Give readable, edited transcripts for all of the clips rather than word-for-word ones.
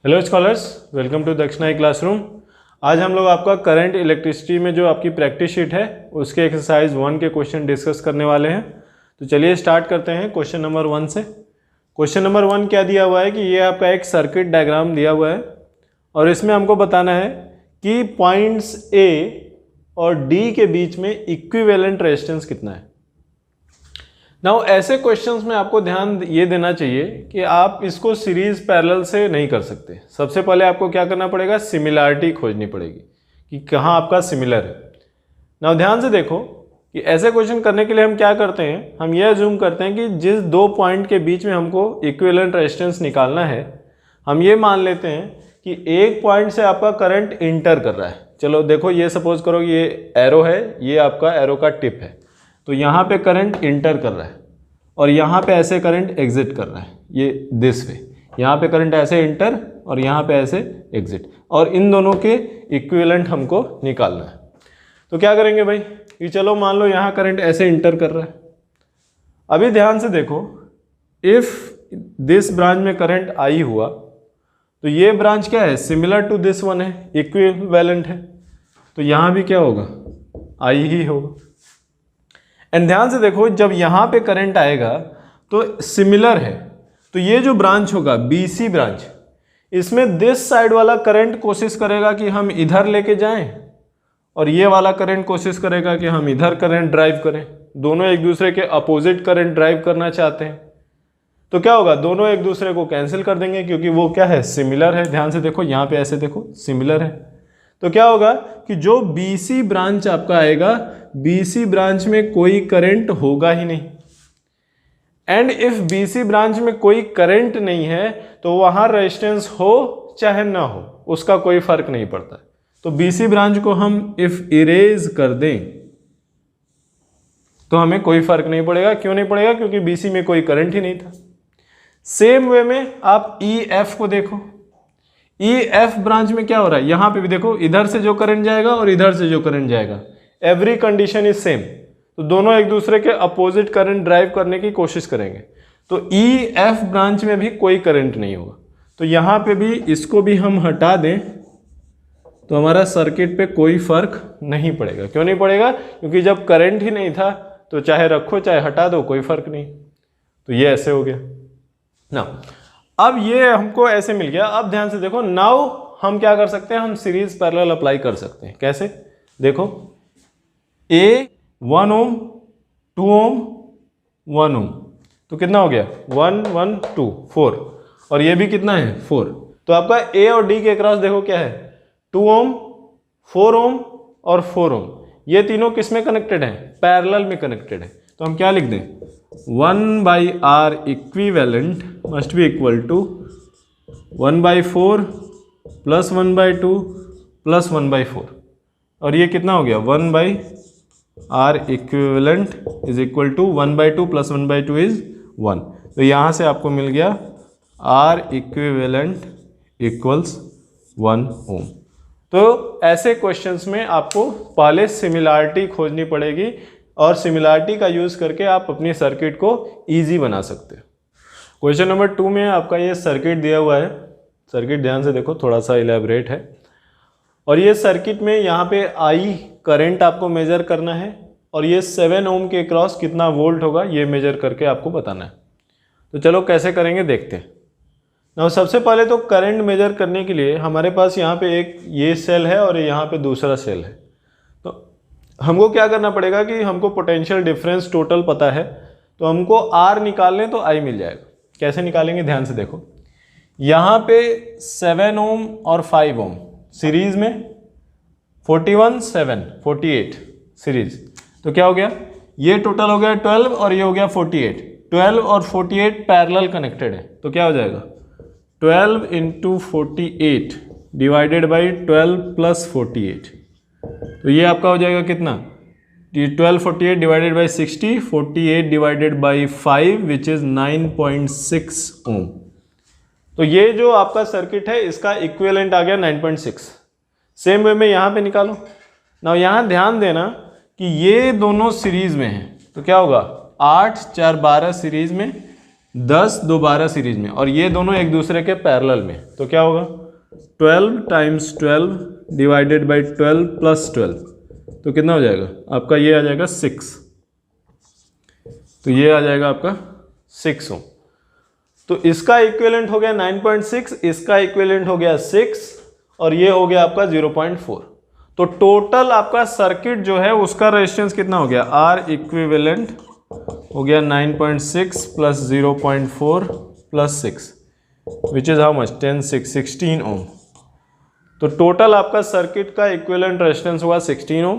Hello scholars, welcome to Dakshinai classroom. आज हम लोग आपका करंट इलेक्ट्रिसिटी में जो आपकी प्रैक्टिस शीट है उसके एक्सरसाइज 1 के क्वेश्चन डिस्कस करने वाले हैं। तो चलिए स्टार्ट करते हैं क्वेश्चन नंबर 1 से। क्वेश्चन नंबर 1 क्या दिया हुआ है कि ये आपका एक सर्किट डायग्राम दिया हुआ है और इसमें हमको बताना है कि पॉइंट्स ए और डी के बीच में इक्विवेलेंट रेजिस्टेंस कितना है। नाउ ऐसे क्वेश्चंस में आपको ध्यान ये देना चाहिए कि आप इसको सीरीज पैरेलल से नहीं कर सकते। सबसे पहले आपको क्या करना पड़ेगा, सिमिलैरिटी खोजनी पड़ेगी कि कहाँ आपका सिमिलर है। नाउ ध्यान से देखो कि ऐसे क्वेश्चन करने के लिए हम क्या करते हैं, हम ये अज्यूम करते हैं कि जिस दो पॉइंट के बीच में हमको इक्विवेलेंट रेजिस्टेंस निकालना है, हम ये मान लेते हैं कि एक पॉइंट से आपका करंट इंटर कर रहा है। चलो देखो, ये सपोज करो कि ये एरो है, ये आपका एरो का टिप है, तो यहाँ पे करंट इंटर कर रहा है और यहाँ पे ऐसे करंट एग्जिट कर रहा है, ये दिस वे। यहाँ पे करंट ऐसे इंटर और यहाँ पे ऐसे एग्जिट, और इन दोनों के इक्विवेलेंट हमको निकालना है। तो क्या करेंगे भाई कि चलो मान लो यहाँ करंट ऐसे इंटर कर रहा है। अभी ध्यान से देखो, इफ दिस ब्रांच में करंट आई हुआ तो ये ब्रांच क्या है, सिमिलर टू दिस वन है, इक्विवेलेंट है, तो यहाँ भी क्या होगा, आई ही होगा। एंड ध्यान से देखो, जब यहाँ पे करंट आएगा तो सिमिलर है, तो ये जो ब्रांच होगा बीसी ब्रांच, इसमें दिस साइड वाला करंट कोशिश करेगा कि हम इधर लेके जाएं और ये वाला करंट कोशिश करेगा कि हम इधर करंट ड्राइव करें। दोनों एक दूसरे के अपोजिट करंट ड्राइव करना चाहते हैं, तो क्या होगा, दोनों एक दूसरे को कैंसिल कर देंगे क्योंकि वो क्या है, सिमिलर है। ध्यान से देखो, यहाँ पे ऐसे देखो सिमिलर है, तो क्या होगा कि जो बीसी ब्रांच आपका आएगा, बीसी ब्रांच में कोई करंट होगा ही नहीं। एंड इफ बीसी ब्रांच में कोई करंट नहीं है तो वहां रेजिस्टेंस हो चाहे ना हो उसका कोई फर्क नहीं पड़ता। तो बीसी ब्रांच को हम इफ इरेज कर दें तो हमें कोई फर्क नहीं पड़ेगा। क्यों नहीं पड़ेगा, क्योंकि बीसी में कोई करंट ही नहीं था। सेम वे में आप ई एफ को देखो, ई एफ ब्रांच में क्या हो रहा है, यहां पे भी देखो, इधर से जो करंट जाएगा और इधर से जो करंट जाएगा, एवरी कंडीशन इज सेम, तो दोनों एक दूसरे के अपोजिट करंट ड्राइव करने की कोशिश करेंगे। तो ई एफ ब्रांच में भी कोई करंट नहीं होगा, तो यहां पे भी इसको भी हम हटा दें तो हमारा सर्किट पे कोई फर्क नहीं पड़ेगा। क्यों नहीं पड़ेगा, क्योंकि जब करंट ही नहीं था तो चाहे रखो चाहे हटा दो कोई फर्क नहीं। तो ये ऐसे हो गया ना। अब ये हमको ऐसे मिल गया। अब ध्यान से देखो, नाउ हम क्या कर सकते हैं, हम सीरीज पैरेलल अप्लाई कर सकते हैं। कैसे, देखो, ए 1 ओम 2 ओम 1 ओम, तो कितना हो गया, 1 1 2 4, और ये भी कितना है 4। तो आपका ए और डी के क्रॉस देखो क्या है, 2 ओम 4 ओम और 4 ओम, ये तीनों किस में कनेक्टेड है, पैरेलल में कनेक्टेड है। तो हम क्या लिख दें, 1/R equivalent must be equal to 1/4 plus 1/2 plus 1/4, और ये कितना हो गया, 1/R equivalent is equal to 1/2 plus 1/2 is 1। तो यहाँ से आपको मिल गया R इक्विवेलेंट इक्वल्स 1 ओम। तो ऐसे क्वेश्चंस में आपको पहले सिमिलैरिटी खोजनी पड़ेगी और सिमिलैरिटी का यूज करके आप अपनी सर्किट को इजी बना सकते हो। क्वेश्चन नंबर 2 में आपका ये सर्किट दिया हुआ है। सर्किट ध्यान से देखो, थोड़ा सा इलेबरेट है, और ये सर्किट में यहाँ पे आई करंट आपको मेजर करना है और ये 7 ओम के क्रॉस कितना वोल्ट होगा ये मेजर करके आपको बताना है। तो चलो कैसे करेंगे देखते हैं। ना सबसे पहले तो करंट मेजर करने के लिए हमारे पास यहाँ पे एक ये सेल है और यहाँ पे दूसरा सेल है। तो हमको क्या करना पड़ेगा कि हमको पोटेंशियल डिफरेंस टोटल पता है, तो हमको R निकाल लें तो I मिल जाएगा। कैसे निकालेंगे, ध्यान से देखो, यहाँ पे 7 ओम और 5 ओम सीरीज में, 41 7 48 सीरीज, तो क्या हो गया, ये टोटल हो गया 12 और ये हो गया 48। 12 और 48 पैरेलल कनेक्टेड है, तो क्या हो जाएगा, 12 × 48 डिवाइडेड बाई 12 प्लस 48, तो ये आपका हो जाएगा कितना, 12 48 divided by 60, 48 divided by 5 which is 9.6 ओम। तो ये जो आपका सर्किट है इसका इक्विवेलेंट आ गया 9.6। सेम वे में यहाँ पे निकालो ना। यहाँ ध्यान देना कि ये दोनों सीरीज में हैं, तो क्या होगा, 8 4 12 सीरीज में, 10 दोबारा सीरीज में, और ये दोनों एक दूसरे के पैरेलल में, तो क्या होगा 12 टाइम्स 12 डिवाइडेड बाई 12 प्लस 12, तो कितना हो जाएगा आपका, ये आ जाएगा 6, तो ये आ जाएगा आपका 6 ओम। तो इसका इक्विवेलेंट हो गया 9.6, इसका इक्विवेलेंट हो गया 6, और ये हो गया आपका 0.4। तो टोटल आपका सर्किट जो है उसका रेजिस्टेंस कितना हो गया, आर इक्विवेलेंट हो गया 9.6 plus 0.4 plus 6 which is how much 16 ओम। तो टोटल आपका सर्किट का इक्विवेलेंट रेजिस्टेंस हुआ 16 ओम।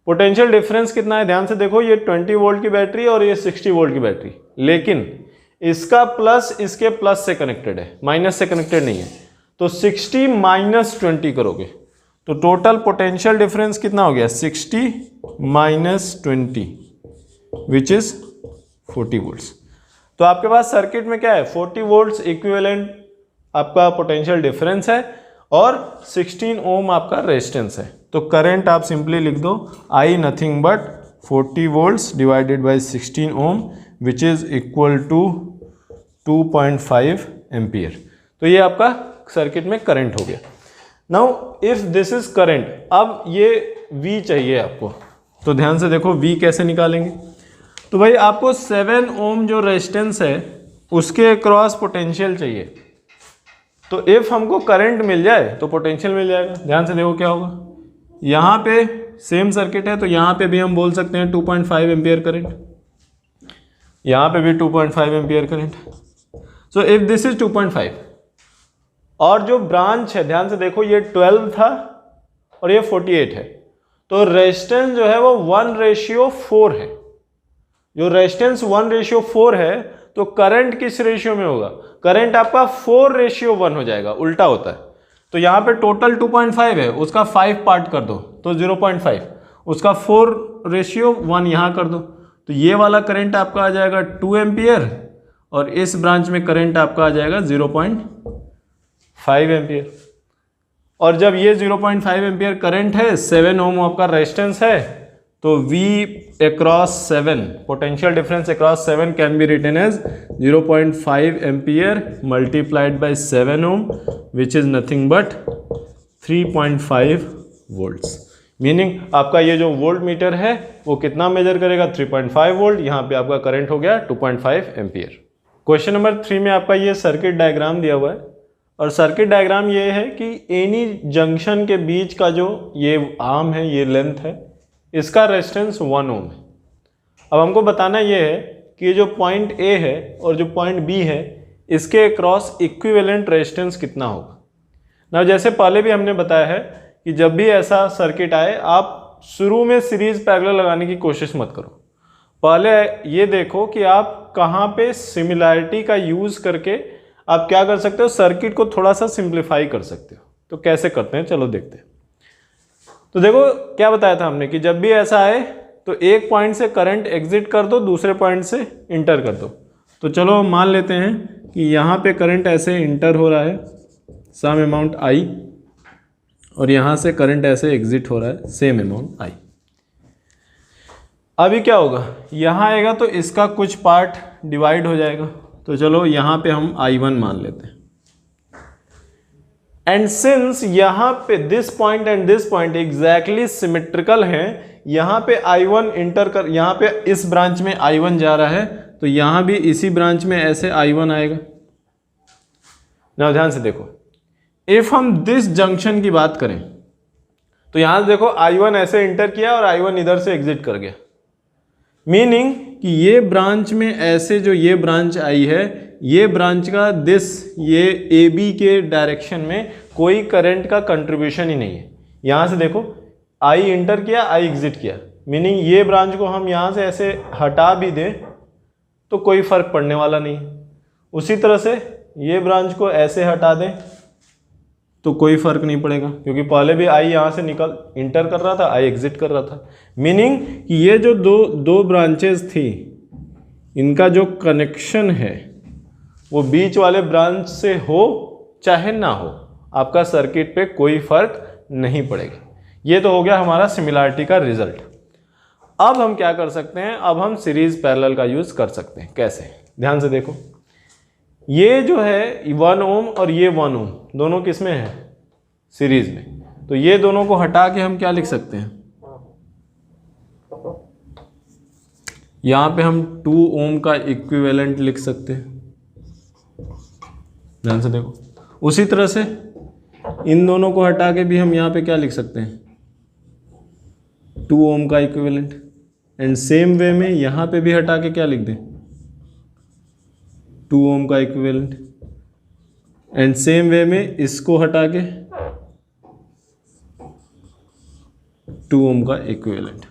पोटेंशियल डिफरेंस कितना है, ध्यान से देखो, ये 20 वोल्ट की बैटरी और ये 60 वोल्ट की बैटरी, लेकिन इसका प्लस इसके प्लस से कनेक्टेड है, माइनस से कनेक्टेड नहीं है। तो 60 माइनस 20 करोगे तो टोटल पोटेंशियल डिफरेंस कितना हो गया, 60 माइनस 20 विच इज 40 वोल्ट्स। तो आपके पास सर्किट में क्या है, 40 वोल्ट्स इक्विवेलेंट आपका पोटेंशियल डिफरेंस है और 16 ओम आपका रेजिस्टेंस है। तो करंट आप सिंपली लिख दो I nothing but 40 volts divided by 16 ohm which is equal to 2.5 ampere. तो ये आपका सर्किट में करंट हो गया। Now if this is current, अब ये V चाहिए आपको, तो ध्यान से देखो V कैसे निकालेंगे। तो भाई आपको 7 ओम जो रेजिस्टेंस है उसके क्रॉस पोटेंशियल चाहिए। तो इफ हमको करंट मिल जाए तो पोटेंशियल मिल जाएगा। ध्यान से देखो क्या होगा, यहाँ पे सेम सर्किट है तो यहाँ पे भी हम बोल सकते हैं 2.5 एम्पियर करंट, यहाँ पे भी 2.5 ampere current. So if this is 2.5 और जो ब्रांच है, ध्यान से देखो, ये 12 था और ये 48 है, तो रेजिस्टेंस जो है वो 1:4 है। जो रेजिस्टेंस 1:4 है तो करंट किस रेशियो में होगा, करंट आपका 4:1 हो जाएगा, उल्टा होता है। तो यहाँ पे टोटल 2.5 है, उसका 5 पार्ट कर दो तो 0.5, उसका 4:1 यहाँ कर दो, तो ये वाला करंट आपका आ जाएगा 2 एम्पियर और इस ब्रांच में करंट आपका आ जाएगा 0.5 एम्पियर। और जब ये 0.5 एम्पियर करंट है, 7 ओम आपका रेजिस्टेंस है, तो V across 7, potential difference across 7 can be written as 0.5 ampere multiplied by 7 ohm which is nothing but 3.5 volts. Meaning आपका ये जो वोल्ट मीटर है वो कितना मेजर करेगा, 3.5 वोल्ट। यहाँ पे आपका करंट हो गया 2.5 एम्पियर। क्वेश्चन नंबर 3 में आपका ये सर्किट डायग्राम दिया हुआ है और सर्किट डायग्राम ये है कि एनी जंक्शन के बीच का जो ये आर्म है, ये लेंथ है, इसका रेजिस्टेंस 1 ओम है। अब हमको बताना ये है कि ये जो पॉइंट A है और जो पॉइंट B है, इसके क्रॉस इक्विवेलेंट रेजिस्टेंस कितना होगा। ना जैसे पहले भी हमने बताया है कि जब भी ऐसा सर्किट आए, आप शुरू में सीरीज पैरेलल लगाने की कोशिश मत करो। पहले ये देखो कि आप कहाँ पे सिमिलैरिटी का यूज करके आप क्या कर सकते हो, सर्किट को थोड़ा सा सिंप्लीफाई कर सकते हो। तो कैसे करते हैं, चलो देखते हैं। तो देखो क्या बताया था हमने कि जब भी ऐसा आए तो एक पॉइंट से करंट एग्जिट कर दो, दूसरे पॉइंट से इंटर कर दो। तो चलो मान लेते हैं कि यहाँ पे करंट ऐसे इंटर हो रहा है सम अमाउंट I और यहाँ से करंट ऐसे एग्जिट हो रहा है सेम अमाउंट I। अभी क्या होगा, यहाँ आएगा तो इसका कुछ पार्ट डिवाइड हो जाएगा। तो चलो यहाँ पे हम I1 मान लेते हैं। एंड सिंस यहाँ पे this point and this point exactly symmetrical हैं, यहाँ पे I1 इंटर कर, यहाँ पे इस ब्रांच में I1 जा रहा है तो यहाँ भी इसी ब्रांच में ऐसे I1 आएगा। ना ध्यान से देखो, इफ हम दिस जंक्शन की बात करें तो यहाँ से देखो I1 ऐसे इंटर किया और I1 इधर से एग्जिट कर गया। मीनिंग कि ये ब्रांच में ऐसे जो ये ब्रांच आई है, ये ब्रांच का ये AB के डायरेक्शन में कोई करंट का कंट्रीब्यूशन ही नहीं है। यहाँ से देखो I इंटर किया, I एग्जिट किया, मीनिंग ये ब्रांच को हम यहाँ से ऐसे हटा भी दें तो कोई फर्क पड़ने वाला नहीं है। उसी तरह से ये ब्रांच को ऐसे हटा दें तो कोई फर्क नहीं पड़ेगा, क्योंकि पहले भी I यहाँ से इंटर कर रहा था, I एग्जिट कर रहा था। मीनिंग कि ये जो दो ब्रांचेस थी, इनका जो कनेक्शन है वो बीच वाले ब्रांच से हो चाहे ना हो, आपका सर्किट पे कोई फर्क नहीं पड़ेगा। ये तो हो गया हमारा सिमिलैरिटी का रिजल्ट। अब हम क्या कर सकते हैं, अब हम सीरीज पैरेलल का यूज कर सकते हैं। कैसे, ध्यान से देखो। ये जो है 1 ओम और ये 1 ओम दोनों किस में है, सीरीज में। तो ये दोनों को हटा के हम क्या लिख सकते हैं, यहां पे हम 2 ओम का इक्विवेलेंट लिख सकते हैं। ध्यान से देखो, उसी तरह से इन दोनों को हटा के भी हम यहां पे क्या लिख सकते हैं, 2 ओम का इक्विवेलेंट। एंड सेम वे में यहां पे भी हटा के क्या लिख दें, 2 ओम का इक्विवेलेंट। एंड सेम वे में इसको हटा के 2 ओम का इक्विवेलेंट।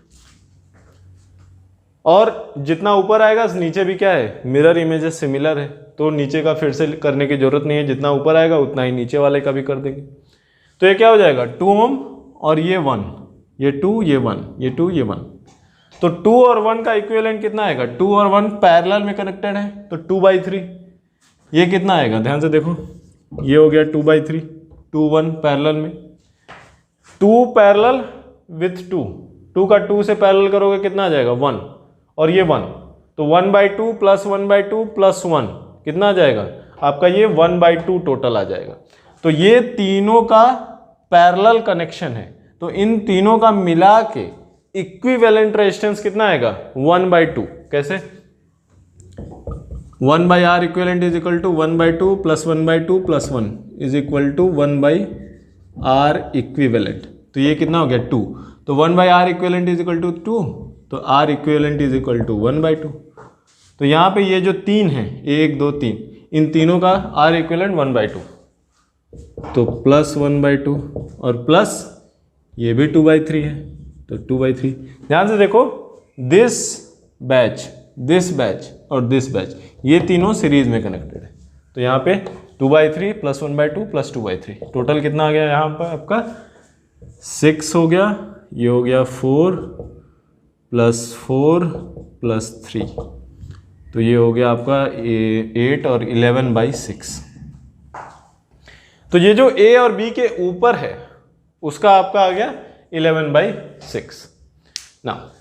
और जितना ऊपर आएगा नीचे भी क्या है, मिरर इमेजेस सिमिलर है, तो नीचे का फिर से करने की जरूरत नहीं है, जितना ऊपर आएगा उतना ही नीचे वाले का भी कर देंगे। तो ये क्या हो जाएगा, 2 ओम और ये 1, ये 2 ये 1, ये 2 ये 1। तो 2 और 1 का इक्विवेलेंट कितना आएगा, 2 और 1 पैरेलल में कनेक्टेड है तो 2/3। ये कितना आएगा, ध्यान से देखो, ये हो गया 2/3, 2 1 पैरेलल में, 2 पैरेलल विथ 2 का 2 से पैरेलल करोगे कितना आ जाएगा, 1, और ये 1, तो 1/2 प्लस 1/2 प्लस 1 कितना आ जाएगा आपका, ये 1/2 टोटल आ जाएगा। तो ये तीनों का पैरेलल कनेक्शन है, तो इन तीनों का मिला के इक्विवेलेंट रेजिस्टेंस कितना आएगा, 1/2। कैसे, 1/R equivalent is equal to 1/2 plus 1/2 plus 1 is equal to 1/R equivalent. तो ये कितना हो गया, 2। तो 1/R equivalent is equal to 2, तो R equivalent is equal to 1/2। तो यहाँ पे ये जो 3 है, 1 2 3, इन तीनों का R इक्विवेलेंट 1/2, तो प्लस 1/2 और प्लस ये भी 2/3 है, तो 2/3। ध्यान से देखो, दिस बैच और दिस बैच, ये तीनों सीरीज में कनेक्टेड है। तो यहाँ पे 2/3 प्लस 1/2 प्लस 2/3, टोटल कितना आ गया यहाँ पर आपका 6 हो गया, ये हो गया 4 प्लस 4 प्लस 3, तो ये हो गया आपका 8 और 11/6। तो ये जो A और B के ऊपर है उसका आपका आ गया 11/6। ना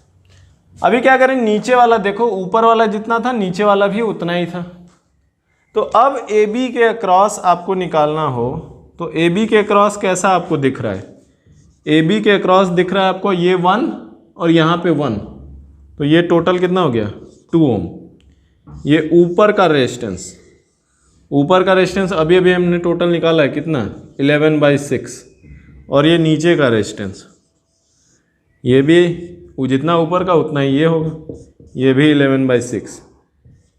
अभी क्या करें, नीचे वाला देखो, ऊपर वाला जितना था नीचे वाला भी उतना ही था। तो अब AB के अक्रॉस आपको निकालना हो तो AB के अक्रॉस कैसा आपको दिख रहा है, AB के अक्रॉस दिख रहा है आपको ये 1 और यहाँ पे 1, तो ये टोटल कितना हो गया 2 ओम। ये ऊपर का रेजिस्टेंस अभी अभी हमने टोटल निकाला है कितना, 11/6, और ये नीचे का रेजिस्टेंस, ये भी जितना ऊपर का उतना ही ये होगा, ये भी 11/6।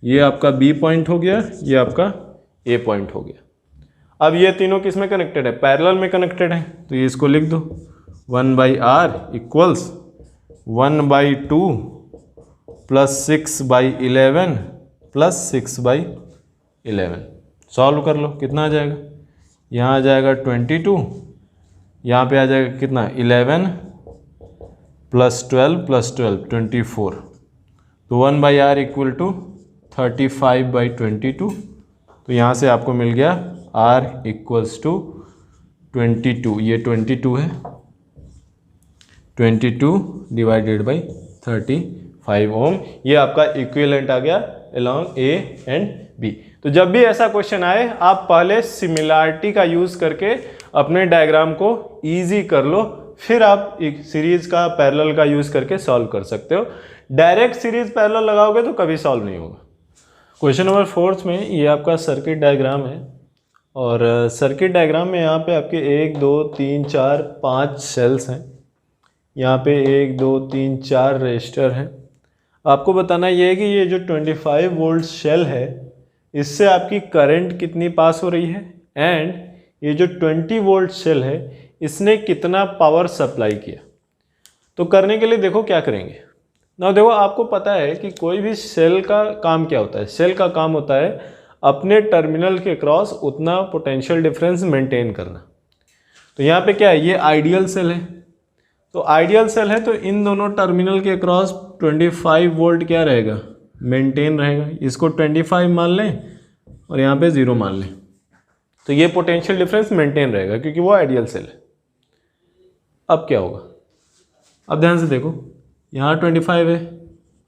ये आपका B पॉइंट हो गया, ये आपका A पॉइंट हो गया। अब ये तीनों किस में कनेक्टेड है, पैरेलल में कनेक्टेड है, तो ये इसको लिख दो, 1/R equals 1/2 plus 6/11 plus 6/11। Solve कर लो, कितना आ जाएगा, यहाँ आ जाएगा 22, यहाँ पे आ जाएगा कितना 11 प्लस 12 प्लस 12 24, तो 1/R इक्वल टू 35/22। तो यहाँ से आपको मिल गया R इक्वल्स टू 22, ये 22 है, 22 डिवाइडेड बाई 35 ओम, ये आपका इक्विवेलेंट आ गया अलोंग A एंड B। तो जब भी ऐसा क्वेश्चन आए आप पहले सिमिलैरिटी का यूज करके अपने डायग्राम को इजी कर लो, फिर आप एक सीरीज का पैरेलल का यूज करके सॉल्व कर सकते हो। डायरेक्ट सीरीज पैरेलल लगाओगे तो कभी सॉल्व नहीं होगा। क्वेश्चन नंबर 4 में ये आपका सर्किट डायग्राम है, और सर्किट डायग्राम में यहाँ पे आपके 1 2 3 4 5 सेल्स हैं, यहाँ पे 1 2 3 4 रजिस्टर हैं। आपको बताना ये है कि ये जो 25 वोल्ट शेल है इससे आपकी करंट कितनी पास हो रही है, एंड ये जो 20 वोल्ट शेल है इसने कितना पावर सप्लाई किया। तो करने के लिए देखो क्या करेंगे ना, देखो आपको पता है कि कोई भी सेल का काम क्या होता है, सेल का काम होता है अपने टर्मिनल के क्रॉस उतना पोटेंशियल डिफरेंस मेंटेन करना। तो यहाँ पे क्या है, ये आइडियल सेल है, तो आइडियल सेल है तो इन दोनों टर्मिनल के क्रॉस 25 वोल्ट क्या रहेगा, मेंटेन रहेगा। इसको 25 मान लें और यहाँ पे 0 मान लें, तो ये पोटेंशियल डिफरेंस मेंटेन रहेगा क्योंकि वो आइडियल सेल है। अब क्या होगा, अब ध्यान से देखो, यहाँ 25 है,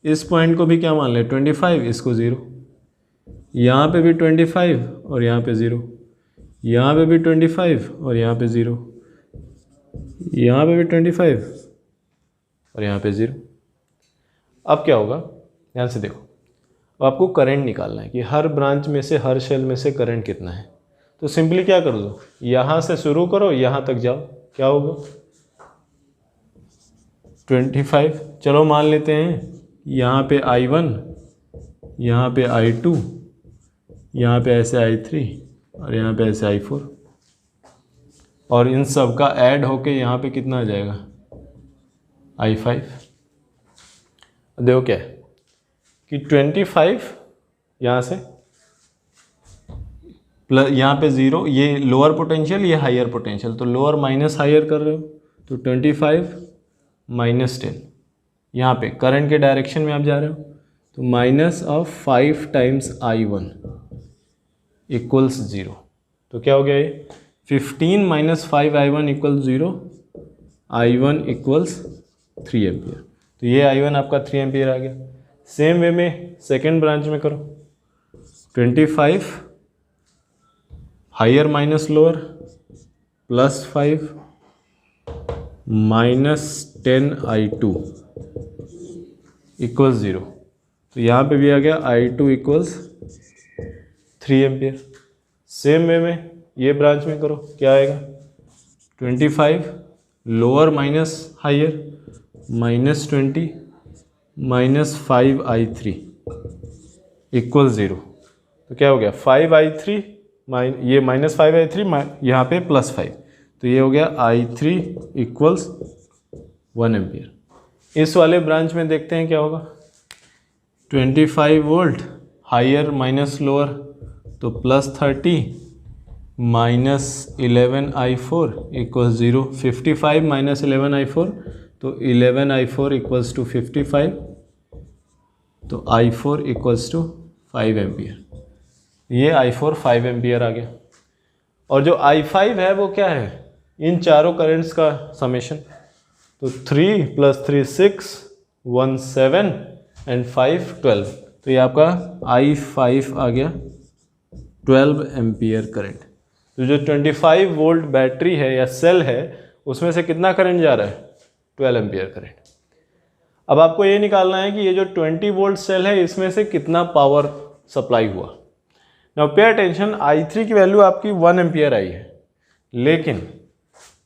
इस पॉइंट को भी क्या मान लें 25, इसको 0, यहाँ पे भी 25 और यहाँ पे 0, यहाँ पे भी 25 और यहाँ पे 0, यहाँ पे भी 25 और यहाँ पे 0। अब क्या होगा, ध्यान से देखो, अब आपको करंट निकालना है कि हर ब्रांच में से, हर शेल में से करंट कितना है। तो सिंपली क्या कर दो, यहाँ से शुरू करो, यहाँ तक जाओ, क्या होगा 25। चलो मान लेते हैं यहाँ पे I1, यहाँ पे I2, यहाँ पे ऐसे I3 और यहाँ पे ऐसे I4, और इन सब का ऐड होके यहाँ पे कितना आ जाएगा I5। देखो क्या है कि 25 यहाँ से प्लस यहाँ पे 0, ये लोअर पोटेंशियल, ये हायर पोटेंशियल, तो लोअर माइनस हायर कर रहे हो, तो 25 माइनस 10, यहाँ पे करंट के डायरेक्शन में आप जा रहे हो, तो minus of 5 times I1 equals 0। तो क्या हो गया ये 15 minus 5 I1 equals 0, I1 equals 3 ampere. तो ये I1 आपका 3 एम्पियर आ गया। सेम वे में सेकेंड ब्रांच में करो, 25 higher minus lower plus 5 minus 10 I2 equals 0। तो यहाँ पे भी आ गया I2 equals 3 ampere. Same way में ये ब्रांच में करो, क्या आएगा 25 lower minus higher minus 20 minus 5 I3 equal 0। तो क्या हो गया 5 I3 ये माइनस 5 I3 यहाँ पे प्लस 5, तो ये हो गया I3 इक्वल्स 1 एम्पियर। इस वाले ब्रांच में देखते हैं क्या होगा, 25 वोल्ट हायर माइनस लोअर, तो plus 30 minus 11 I4 equals 0। 55 minus 11 I4, तो 11 I4 इक्वल्स टू 55, तो I4 इक्वल्स टू 5 एम्पियर। ये I4 5 एम्पियर आ गया। और जो I5 है वो क्या है, इन चारों करंट्स का समेशन, तो 3 प्लस 3 6, 1 7 एंड 5 12, तो ये आपका I5 आ गया 12 एम्पियर करंट। तो जो 25 वोल्ट बैटरी है या सेल है, उसमें से कितना करंट जा रहा है 12 एम्पियर करंट। अब आपको ये निकालना है कि ये जो 20 वोल्ट सेल है, इसमें से कितना पावर सप्लाई हुआ। नाउ पे अटेंशन, I3 की वैल्यू आपकी 1 एम्पियर आई है, लेकिन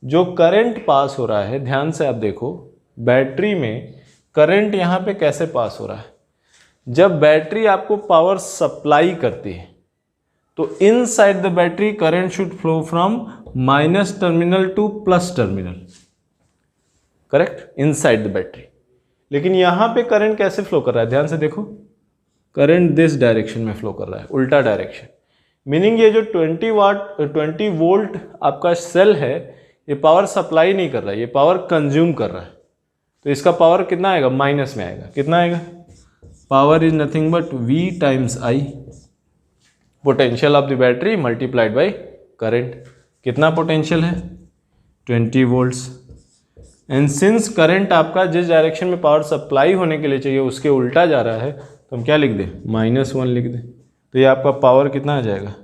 जो करंट पास हो रहा है, ध्यान से आप देखो, बैटरी में करंट यहाँ पे कैसे पास हो रहा है। जब बैटरी आपको पावर सप्लाई करती है, तो inside the battery current should flow from minus terminal two plus terminal, correct, inside the battery. लेकिन यहां पे करंट कैसे फ्लो कर रहा है, ध्यान से देखो, करंट दिस डायरेक्शन में फ्लो कर रहा है, उल्टा डायरेक्शन। मीनिंग ये जो 20 वोल्ट आपका सेल है, ये पावर सप्लाई नहीं कर रहा है, ये पावर कंज्यूम कर रहा है। तो इसका पावर कितना आएगा, माइनस में आएगा। कितना आएगा, power is nothing but V times I, potential of the battery multiplied by current. कितना पोटेंशियल है 20 वोल्ट्स। एंड सिंस करंट आपका जिस डायरेक्शन में पावर सप्लाई होने के लिए चाहिए उसके उल्टा जा रहा है, तो हम क्या लिख दें, -1 लिख दें। तो ये आपका पावर कितना आ जाएगा,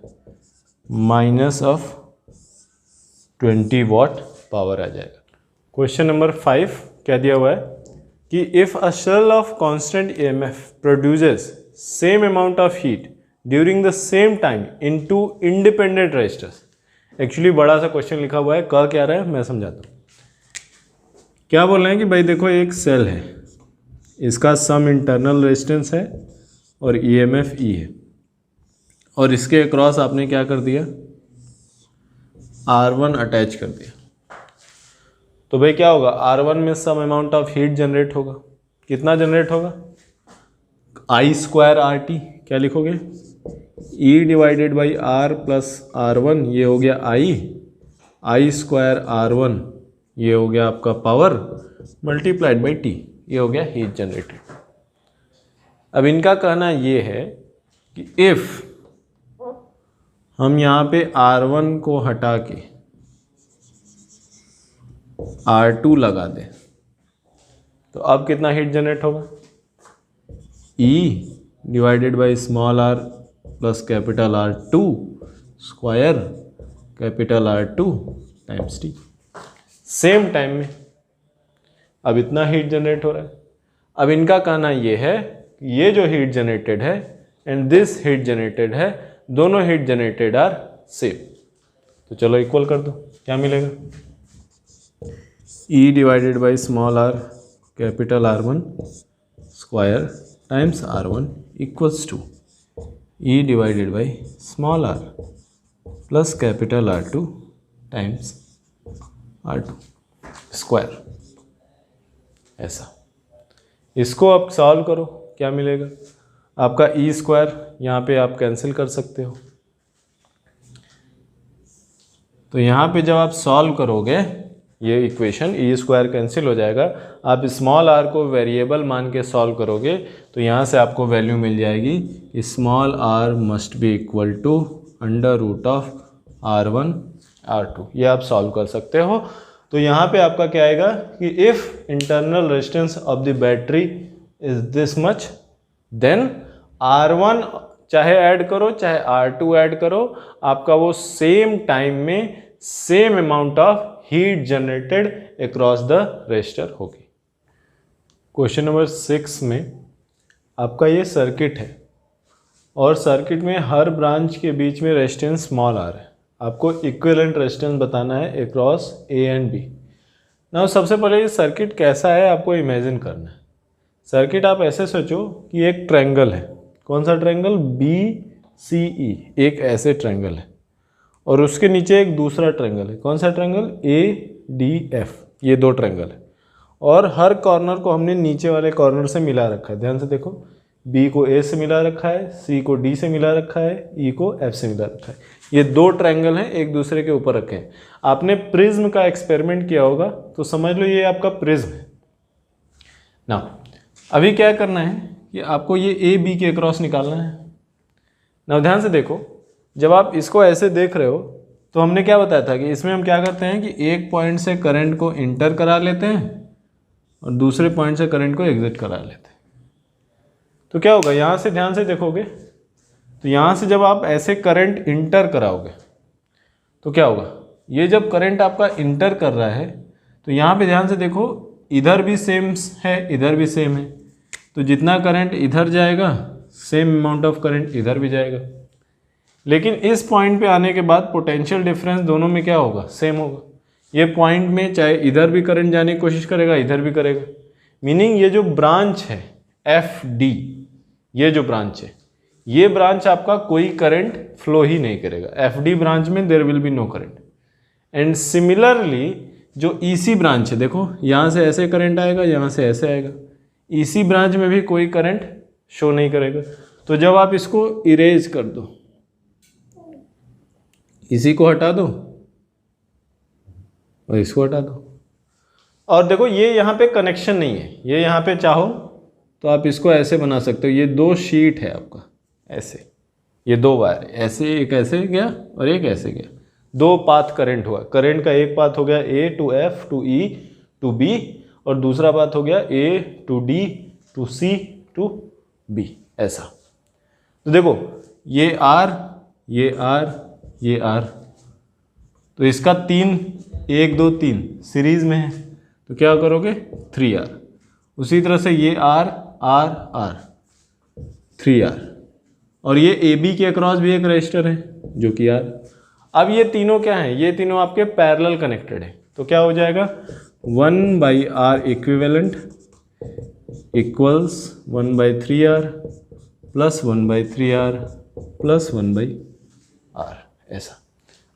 माइनस ऑफ 20 वॉट पावर आ जाएगा। क्वेश्चन नंबर 5 क्या दिया हुआ है कि if a cell of constant EMF produces same amount of heat during the same time in 2 independent resistors. Actually बड़ा सा क्वेश्चन लिखा हुआ है, कह क्या रहा है मैं समझाता हूँ। क्या बोल रहे हैं कि भाई देखो, एक सेल है, इसका सम इंटरनल रेजिस्टेंस है और EMF E है, और इसके अक्रॉस आपने क्या कर दिया, R1 अटैच कर दिया। तो भाई क्या होगा, R1 में some amount of heat generate होगा। कितना जनरेट होगा, I² RT, क्या लिखोगे, E divided by R plus R1, ये हो गया I² R1, ये हो गया आपका पावर मल्टीप्लाइड बाई T, ये हो गया हीट जनरेटेड। अब इनका कहना ये है कि इफ़ हम यहाँ पे R1 को हटा के R2 लगा दें, तो अब कितना हीट जनरेट होगा, E divided by small r plus capital R2 square capital R2 times T. Same time में अब इतना हीट जनरेट हो रहा है। अब इनका कहना ये है ये जो हीट जनरेटेड है एंड दिस हीट जनरेटेड है, दोनों हीट जनरेटेड आर सेम। तो चलो इक्वल कर दो, क्या मिलेगा? E divided by small r capital R1 square times R1 equals to E divided by small r plus capital R2 times R2 square. ऐसा इसको आप सॉल्व करो, क्या मिलेगा? आपका E स्क्वायर यहाँ पे आप कैंसिल कर सकते हो। तो यहाँ पे जब आप सॉल्व करोगे ये इक्वेशन, E स्क्वायर कैंसिल हो जाएगा। आप स्मॉल r को वेरिएबल मान के सॉल्व करोगे तो यहाँ से आपको वैल्यू मिल जाएगी small r must be equal to under root of R1 R2। ये आप सॉल्व कर सकते हो। तो यहाँ पे आपका क्या आएगा कि if internal resistance of the battery is this much then R1 चाहे ऐड करो चाहे R2 ऐड करो, आपका वो सेम टाइम में same amount of heat generated across the resistor होगी। क्वेश्चन नंबर 6 में आपका ये सर्किट है और सर्किट में हर ब्रांच के बीच में रेजिस्टेंस स्मॉल r है। आपको इक्विवेलेंट रेजिस्टेंस बताना है across A and B। Now सबसे पहले ये सर्किट कैसा है आपको इमेजिन करना है। सर्किट आप ऐसे सोचो कि एक ट्रायंगल है। कौन सा ट्रायंगल? BCE, एक ऐसे ट्रायंगल है और उसके नीचे एक दूसरा ट्रायंगल है। कौन सा ट्रायंगल? ADF। ये दो ट्रायंगल है और हर कॉर्नर को हमने नीचे वाले कॉर्नर से मिला रखा है। ध्यान से देखो, B को A से मिला रखा है, C को D से मिला रखा है, E को F से मिला रखा है। ये दो ट्रायंगल हैं, एक दूसरे के ऊपर रखे हैं। आपने प्रिज्म का एक्सपेरिमेंट किया होगा तो समझ लो ये आपका प्रिज्म है ना। अभी क्या करना है कि आपको ये A B के क्रॉस निकालना है ना। ध्यान से देखो, जब आप इसको ऐसे देख रहे हो तो हमने क्या बताया था कि इसमें हम क्या करते हैं कि एक पॉइंट से करंट को इंटर करा लेते हैं और दूसरे पॉइंट से करंट को एग्जिट करा लेते हैं। तो क्या होगा, यहाँ से ध्यान से देखोगे तो यहाँ से जब आप ऐसे करंट इंटर कराओगे तो क्या होगा, ये जब करंट आपका इंटर कर रहा है तो यहाँ पे ध्यान से देखो, इधर भी सेम है इधर भी सेम है। तो जितना करंट इधर जाएगा सेम अमाउंट ऑफ करंट इधर भी जाएगा। लेकिन इस पॉइंट पे आने के बाद पोटेंशियल डिफरेंस दोनों में क्या होगा? सेम होगा। ये पॉइंट में चाहे इधर भी करंट जाने की कोशिश करेगा इधर भी करेगा। मीनिंग ये जो ब्रांच है FD, ये जो ब्रांच है ये ब्रांच आपका कोई करंट फ्लो ही नहीं करेगा। FD ब्रांच में there will be no current. And similarly जो EC ब्रांच है, देखो यहाँ से ऐसे करंट आएगा यहाँ से ऐसे आएगा। EC ब्रांच में भी कोई करंट शो नहीं करेगा। तो जब आप इसको इरेज कर दो, इसी को हटा दो और इसको हटा दो, और देखो ये यहाँ पे कनेक्शन नहीं है। ये यहाँ पे चाहो तो आप इसको ऐसे बना सकते हो। ये दो शीट है आपका ऐसे, ये दो वायर ऐसे, एक ऐसे गया और एक ऐसे गया। दो पाथ करंट हुआ। करंट का एक पाथ हो गया A to F to E to B और दूसरा पाथ हो गया A to D to C to B। ऐसा तो देखो ये R ये R ये R, तो इसका 3 1 2 3 सीरीज में है तो क्या करोगे 3R। उसी तरह से ये R R R 3R और ये AB के अक्रॉस भी एक रेजिस्टर है जो कि R। अब ये तीनों क्या हैं? ये तीनों आपके पैरेलल कनेक्टेड है। तो क्या हो जाएगा 1/R equivalent equals 1/3R plus 1/3R plus 1/R। ऐसा।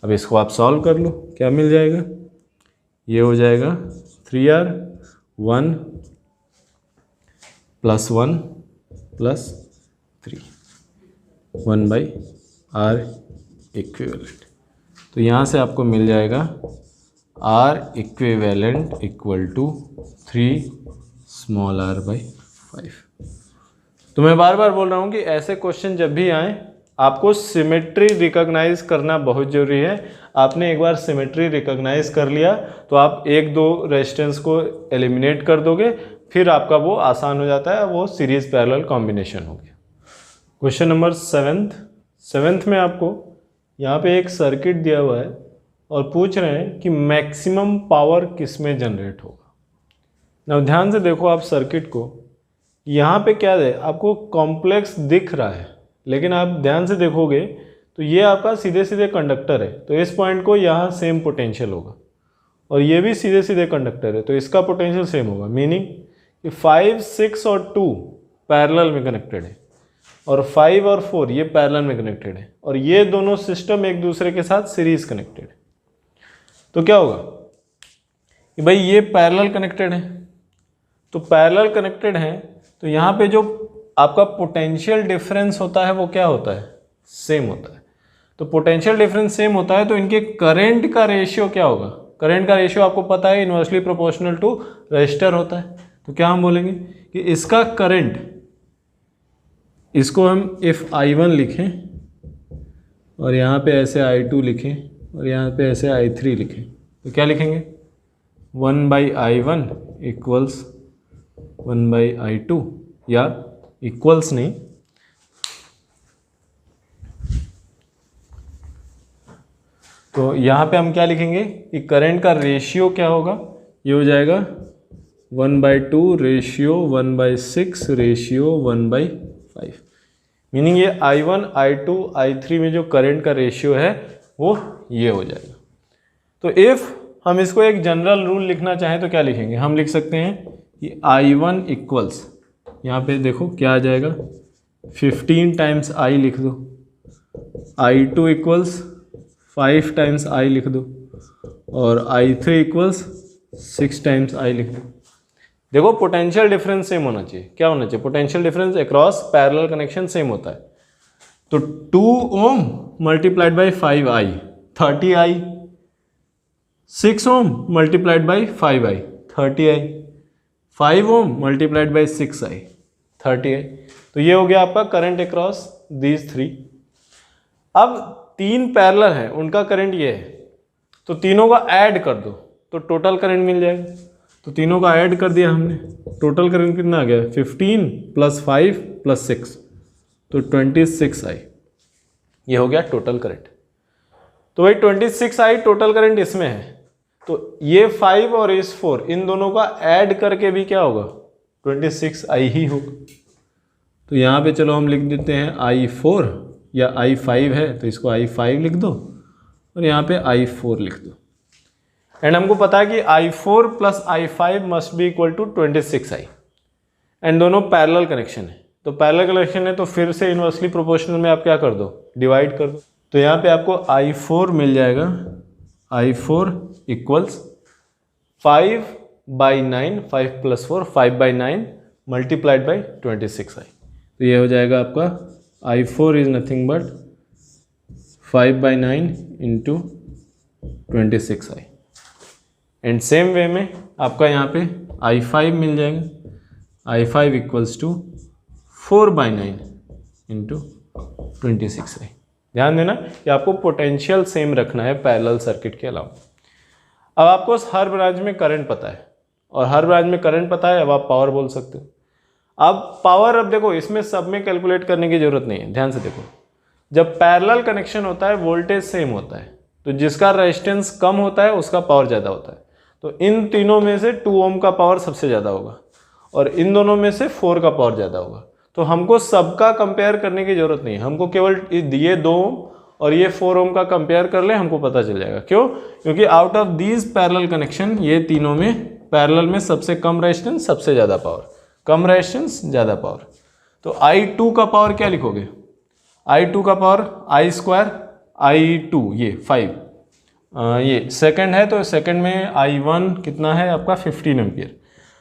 अब इसको आप सॉल्व कर लो, क्या मिल जाएगा? ये हो जाएगा 3R 1 plus 1 plus 3 1/R equivalent. तो यहाँ से आपको मिल जाएगा R equivalent equal to 3 small r/5। तो मैं बार बार बोल रहा हूँ कि ऐसे क्वेश्चन जब भी आए आपको सिमेट्री रिकॉग्नाइज करना बहुत ज़रूरी है। आपने एक बार सिमेट्री रिकॉग्नाइज कर लिया तो आप एक दो रेजिस्टेंस को एलिमिनेट कर दोगे, फिर आपका वो आसान हो जाता है, वो सीरीज पैरेलल कॉम्बिनेशन हो गया। क्वेश्चन नंबर 7 7th में आपको यहाँ पे एक सर्किट दिया हुआ है और पूछ रहे हैं कि मैक्सिमम पावर किस में जनरेट होगा। ना ध्यान से देखो आप सर्किट को, यहाँ पे क्या है, आपको कॉम्प्लेक्स दिख रहा है, लेकिन आप ध्यान से देखोगे तो ये आपका सीधे सीधे कंडक्टर है, तो इस पॉइंट को यहाँ सेम पोटेंशियल होगा, और ये भी सीधे सीधे कंडक्टर है तो इसका पोटेंशियल सेम होगा। मीनिंग कि 5, 6 और 2 पैरेलल में कनेक्टेड है, और 5 और 4 ये पैरेलल में कनेक्टेड है, और ये दोनों सिस्टम एक दूसरे के साथ सीरीज कनेक्टेड है। तो क्या होगा कि भाई ये पैरेलल कनेक्टेड है, तो पैरेलल कनेक्टेड है तो यहाँ पे जो आपका पोटेंशियल डिफरेंस होता है वो क्या होता है, सेम होता है। तो पोटेंशियल डिफरेंस सेम होता है तो इनके करंट का रेशियो क्या होगा, करंट का रेशियो आपको पता है इन्वर्सली प्रोपोर्शनल टू रेजिस्टर होता है। तो क्या हम बोलेंगे कि इसका करंट, इसको हम इफ I1 लिखें और यहाँ पे ऐसे I2 लिखें और यहाँ पे ऐसे I3 लिखें, तो क्या लिखेंगे 1/I1 इक्वल्स 1/I2, या इक्वल्स नहीं, तो यहाँ पे हम क्या लिखेंगे कि करंट का रेशियो क्या होगा, ये हो जाएगा 1/2 रेशियो 1/6 रेशियो 1/5। मीनिंग ये I1, I2, I3 में जो करंट का रेशियो है वो ये हो जाएगा। तो इफ़ हम इसको एक जनरल रूल लिखना चाहें तो क्या लिखेंगे, हम लिख सकते हैं कि I1 इक्वल्स, यहाँ पे देखो क्या आ जाएगा 15 टाइम्स I लिख दो, I2 इक्वल्स 5 टाइम्स I लिख दो, और I3 इक्वल्स 6 टाइम्स I लिख दो। देखो पोटेंशियल डिफरेंस सेम होना चाहिए, क्या होना चाहिए, potential difference across parallel connection same होता है। तो 2 ohm multiplied by 5I 30I, 6 ohm multiplied by 5I 30I, 5 ohm multiplied by 6I 30I। तो ये हो गया आपका करंट अक्रॉस दीज 3। अब 3 पैरेलल हैं, उनका करंट ये है, तो तीनों का ऐड कर दो तो टोटल करंट मिल जाएगा। तो तीनों का ऐड कर दिया हमने, टोटल करंट कितना आ गया 15 + 5 + 6, तो 26I, ये हो गया टोटल करंट। तो भाई 26I टोटल करंट इसमें है, तो ये 5 और इस 4 इन दोनों का ऐड करके भी क्या होगा 26I ही होगा। तो यहाँ पे चलो हम लिख देते हैं I4, या I5 है तो इसको I5 लिख दो और यहाँ पे I4 लिख दो। एंड हमको पता है कि I4 + I5 must be equal to 26I, and दोनों पैरेलल कनेक्शन है। तो पैरेलल कनेक्शन है तो फिर से इन्वर्सली प्रोपोर्शनल में आप क्या कर दो, डिवाइड कर दो। तो यहाँ पे आपको I4 मिल जाएगा, I4 equals 5/9, 5 + 4 5/9 multiplied by 26I। तो ये हो जाएगा आपका I4 is nothing but 5/9 into 26I। And same way में आपका यहाँ पे I5 मिल जाएगा, I5 equals to 4/9 into 26I। ध्यान देना कि आपको पोटेंशियल सेम रखना है पैरेलल सर्किट के अलावा। अब आपको हर ब्रांच में करंट पता है, और हर ब्रांच में करंट पता है, अब आप पावर बोल सकते हो। अब पावर, अब देखो इसमें सब में कैलकुलेट करने की जरूरत नहीं है, ध्यान से देखो। जब पैरेलल कनेक्शन होता है वोल्टेज सेम होता है, तो जिसका रेजिस्टेंस कम होता है उसका पावर ज़्यादा होता है। तो इन तीनों में से 2 ओम का पावर सबसे ज़्यादा होगा, और इन दोनों में से 4 का पावर ज़्यादा होगा। तो हमको सबका कंपेयर करने की जरूरत नहीं है, हमको केवल ये 2 ओम और ये 4 ओम का कंपेयर कर ले, हमको पता चल जाएगा। क्यों? क्योंकि out of these parallel connection ये तीनों में पैरेलल में सबसे कम रेजिस्टेंस सबसे ज़्यादा पावर, कम रेजिस्टेंस ज़्यादा पावर। तो I2 का पावर क्या लिखोगे, I2 का पावर I² I2 ये 5, ये सेकंड है तो सेकंड में I1 कितना है आपका 15 एम्पियर,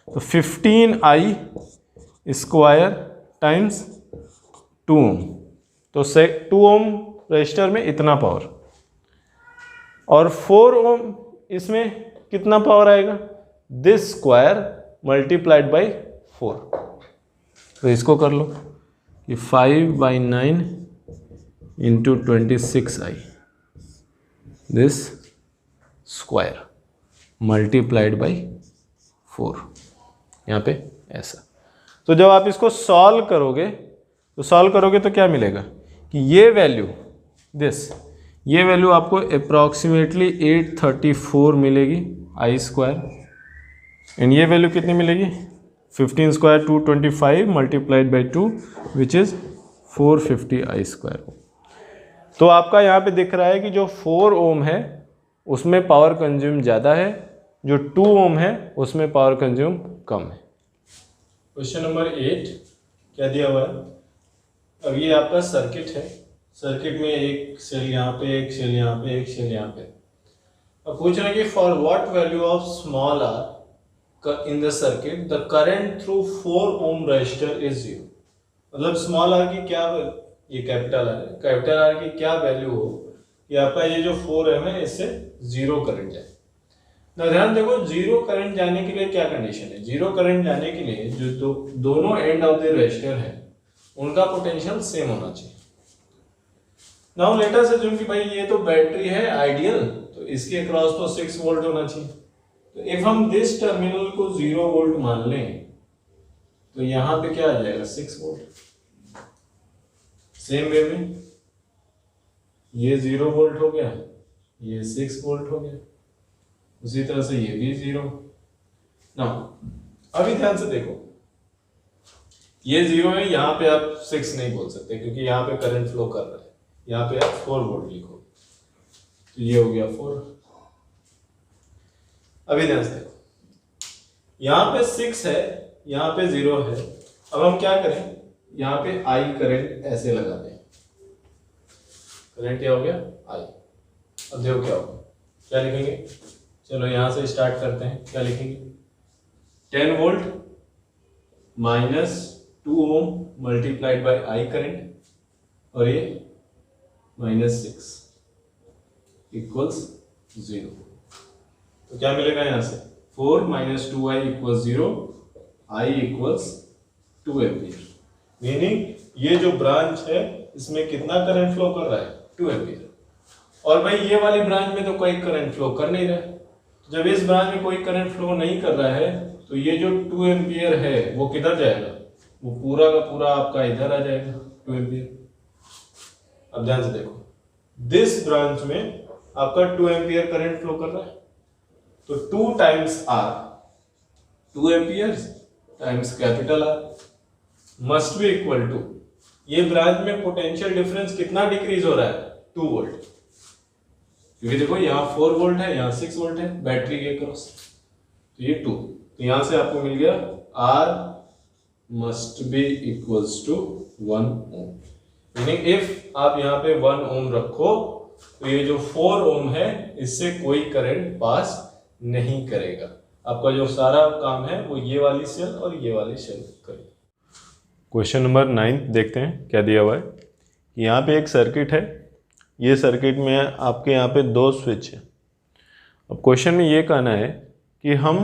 तो 15I² टाइम्स 2 ओम। तो 2 ओम रजिस्टर में इतना पावर, और 4 ओम इसमें कितना पावर आएगा, दिस स्क्वायर मल्टीप्लाइड बाई 4। तो इसको कर लो कि 5/9 into 26I this square multiplied by 4, यहाँ पे ऐसा। तो जब आप इसको सॉल्व करोगे तो क्या मिलेगा, कि ये वैल्यू ये वैल्यू आपको अप्रॉक्सीमेटली 834 मिलेगी आई स्क्वायर एंड ये वैल्यू कितनी मिलेगी 15 square 225 multiplied by 2 which is 450 I square. तो आपका यहाँ पे दिख रहा है कि जो 4 ओम है उसमें पावर कंज्यूम ज़्यादा है, जो 2 ओम है उसमें पावर कंज्यूम कम है। क्वेश्चन नंबर 8 क्या दिया हुआ है, अब ये आपका सर्किट है, सर्किट में एक सेल यहाँ पे, एक सेल यहाँ पे, एक सेल यहाँ पे। अब पूछ रहे हैं कि for what value of small r in the circuit the current through 4 ohm resistor is 0। मतलब स्मॉल आर की क्या, ये कैपिटल आर की क्या वैल्यू हो कि आपका ये जो 4 ओम है इससे 0 करंट जाए। ना ध्यान देखो, 0 करंट जाने के लिए क्या कंडीशन है, 0 करंट जाने के लिए जो दोनों एंड ऑफ द रजिस्टर है उनका पोटेंशियल सेम होना चाहिए। नाउ लेट अस अज्यूम कि भाई ये तो बैटरी है आइडियल, तो इसके अक्रॉस तो 6 वोल्ट होना चाहिए। तो इफ हम दिस टर्मिनल को 0 वोल्ट मान लें तो यहां पे क्या आ जाएगा 6 वोल्ट। सेम वे में ये 0 वोल्ट हो गया, ये 6 वोल्ट हो गया, उसी तरह से ये भी 0। नाउ अभी ध्यान से देखो, ये 0 है, यहां पे आप 6 नहीं बोल सकते क्योंकि यहां पे करंट फ्लो कर रहा है, यहाँ पे आप 4 वोल्ट लिखो, तो ये हो गया 4। अभी ध्यान से देखो, यहाँ पे 6 है, यहाँ पे 0 है। अब हम क्या करें, यहाँ पे I करंट ऐसे लगा दें, करंट क्या हो गया I। अब देखो क्या होगा, क्या लिखेंगे, चलो यहाँ से स्टार्ट करते हैं, क्या लिखेंगे 10 volt minus 2 ohm multiplied by I current और ये -6 इक्वल्स 0। तो क्या मिलेगा यहां से 4 minus 2i equals 0, I equals 2 ampere. Meaning ये जो ब्रांच है इसमें कितना करंट फ्लो कर रहा है 2 एम्पियर। और भाई ये वाली ब्रांच में तो कोई करंट फ्लो कर नहीं रहा है। जब इस ब्रांच में कोई करंट फ्लो नहीं कर रहा है तो ये जो 2 एम्पियर है वो किधर जाएगा, वो पूरा का पूरा आपका इधर आ जाएगा 2 एम्पियर। अब ध्यान से देखो, दिस ब्रांच में आपका 2 एम्पियर करंट फ्लो कर रहा है, तो 2 times R, 2 ampere times capital R must be equal to, ये ब्रांच में पोटेंशियल डिफरेंस कितना डिक्रीज हो रहा है 2 वोल्ट, क्योंकि देखो यहाँ 4 वोल्ट है, यहाँ 6 वोल्ट है बैटरी के क्रॉस, तो ये 2, तो यहां से आपको मिल गया R must be equals to 1 ohm. Meaning if आप यहाँ पे 1 ओम रखो तो ये जो 4 ओम है इससे कोई करंट पास नहीं करेगा। आपका जो सारा काम है वो ये वाली सेल और ये वाली सेल करेगा। क्वेश्चन नंबर 9 देखते हैं क्या दिया हुआ है। यहाँ पे एक सर्किट है, ये सर्किट में आपके यहाँ पे 2 स्विच है। अब क्वेश्चन में ये कहना है कि हम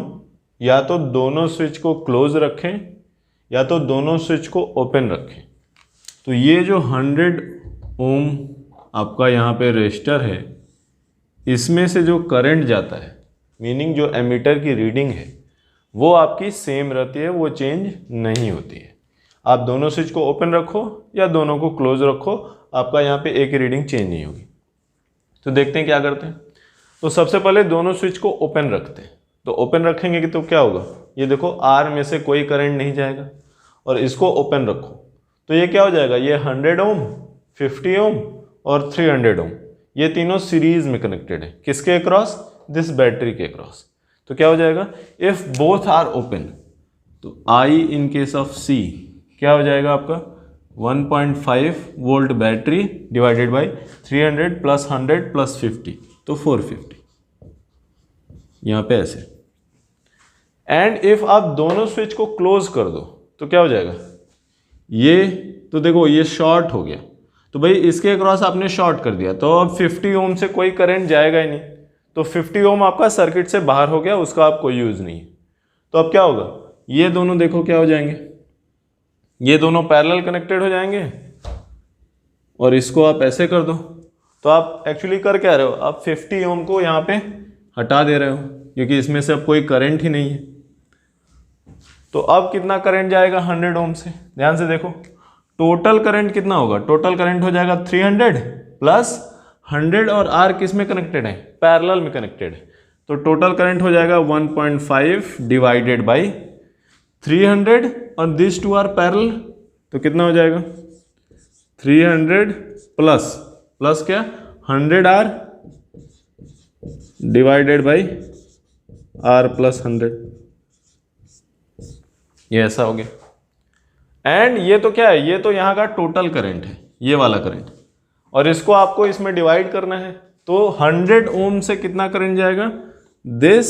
या तो दोनों स्विच को क्लोज रखें या तो दोनों स्विच को ओपन रखें। तो ये जो 100 ओम आपका यहाँ पे रेजिस्टर है, इसमें से जो करंट जाता है, मीनिंग जो एमीटर की रीडिंग है वो आपकी सेम रहती है, वो चेंज नहीं होती है। आप दोनों स्विच को ओपन रखो या दोनों को क्लोज रखो, आपका यहाँ पे एक रीडिंग चेंज नहीं होगी। तो देखते हैं क्या करते हैं। तो सबसे पहले दोनों स्विच को ओपन रखते हैं। तो ओपन रखेंगे कि तो क्या होगा, ये देखो आर में से कोई करंट नहीं जाएगा, और इसको ओपन रखो तो ये क्या हो जाएगा, ये 100 ओम, 50 ओम और 300 ओम, ये तीनों सीरीज में कनेक्टेड है। किसके अक्रॉस, दिस बैटरी के अक्रॉस। तो क्या हो जाएगा, इफ बोथ आर ओपन, तो आई इन केस ऑफ सी क्या हो जाएगा आपका 1.5 volt battery divided by 300 plus 100 plus 50, तो 450 यहाँ पे ऐसे। एंड इफ आप दोनों स्विच को क्लोज कर दो तो क्या हो जाएगा, ये तो देखो ये शॉर्ट हो गया, तो भाई इसके अक्रॉस आपने शॉर्ट कर दिया, तो अब 50 ओम से कोई करंट जाएगा ही नहीं, तो 50 ओम आपका सर्किट से बाहर हो गया, उसका आप कोई यूज नहीं है। तो अब क्या होगा, ये दोनों देखो क्या हो जाएंगे, ये दोनों पैरेलल कनेक्टेड हो जाएंगे, और इसको आप ऐसे कर दो, तो आप एक्चुअली कर क्या रहे हो, आप 50 ओम को यहाँ पे हटा दे रहे हो क्योंकि इसमें से अब कोई करंट ही नहीं है। तो अब कितना करंट जाएगा 100 ओम से, ध्यान से देखो टोटल करंट कितना होगा, टोटल करंट हो जाएगा 300 प्लस 100 और आर किस में कनेक्टेड है, पैरेलल में कनेक्टेड है, तो टोटल करंट हो जाएगा 1.5 डिवाइडेड बाई 300 और दिस टू आर पैरेलल, तो कितना हो जाएगा 300 प्लस क्या 100 R divided by R plus 100, ये ऐसा हो गया। एंड ये तो क्या है, ये तो यहाँ का टोटल करंट है, ये वाला करंट, और इसको आपको इसमें डिवाइड करना है, तो 100 ओम से कितना करंट जाएगा, this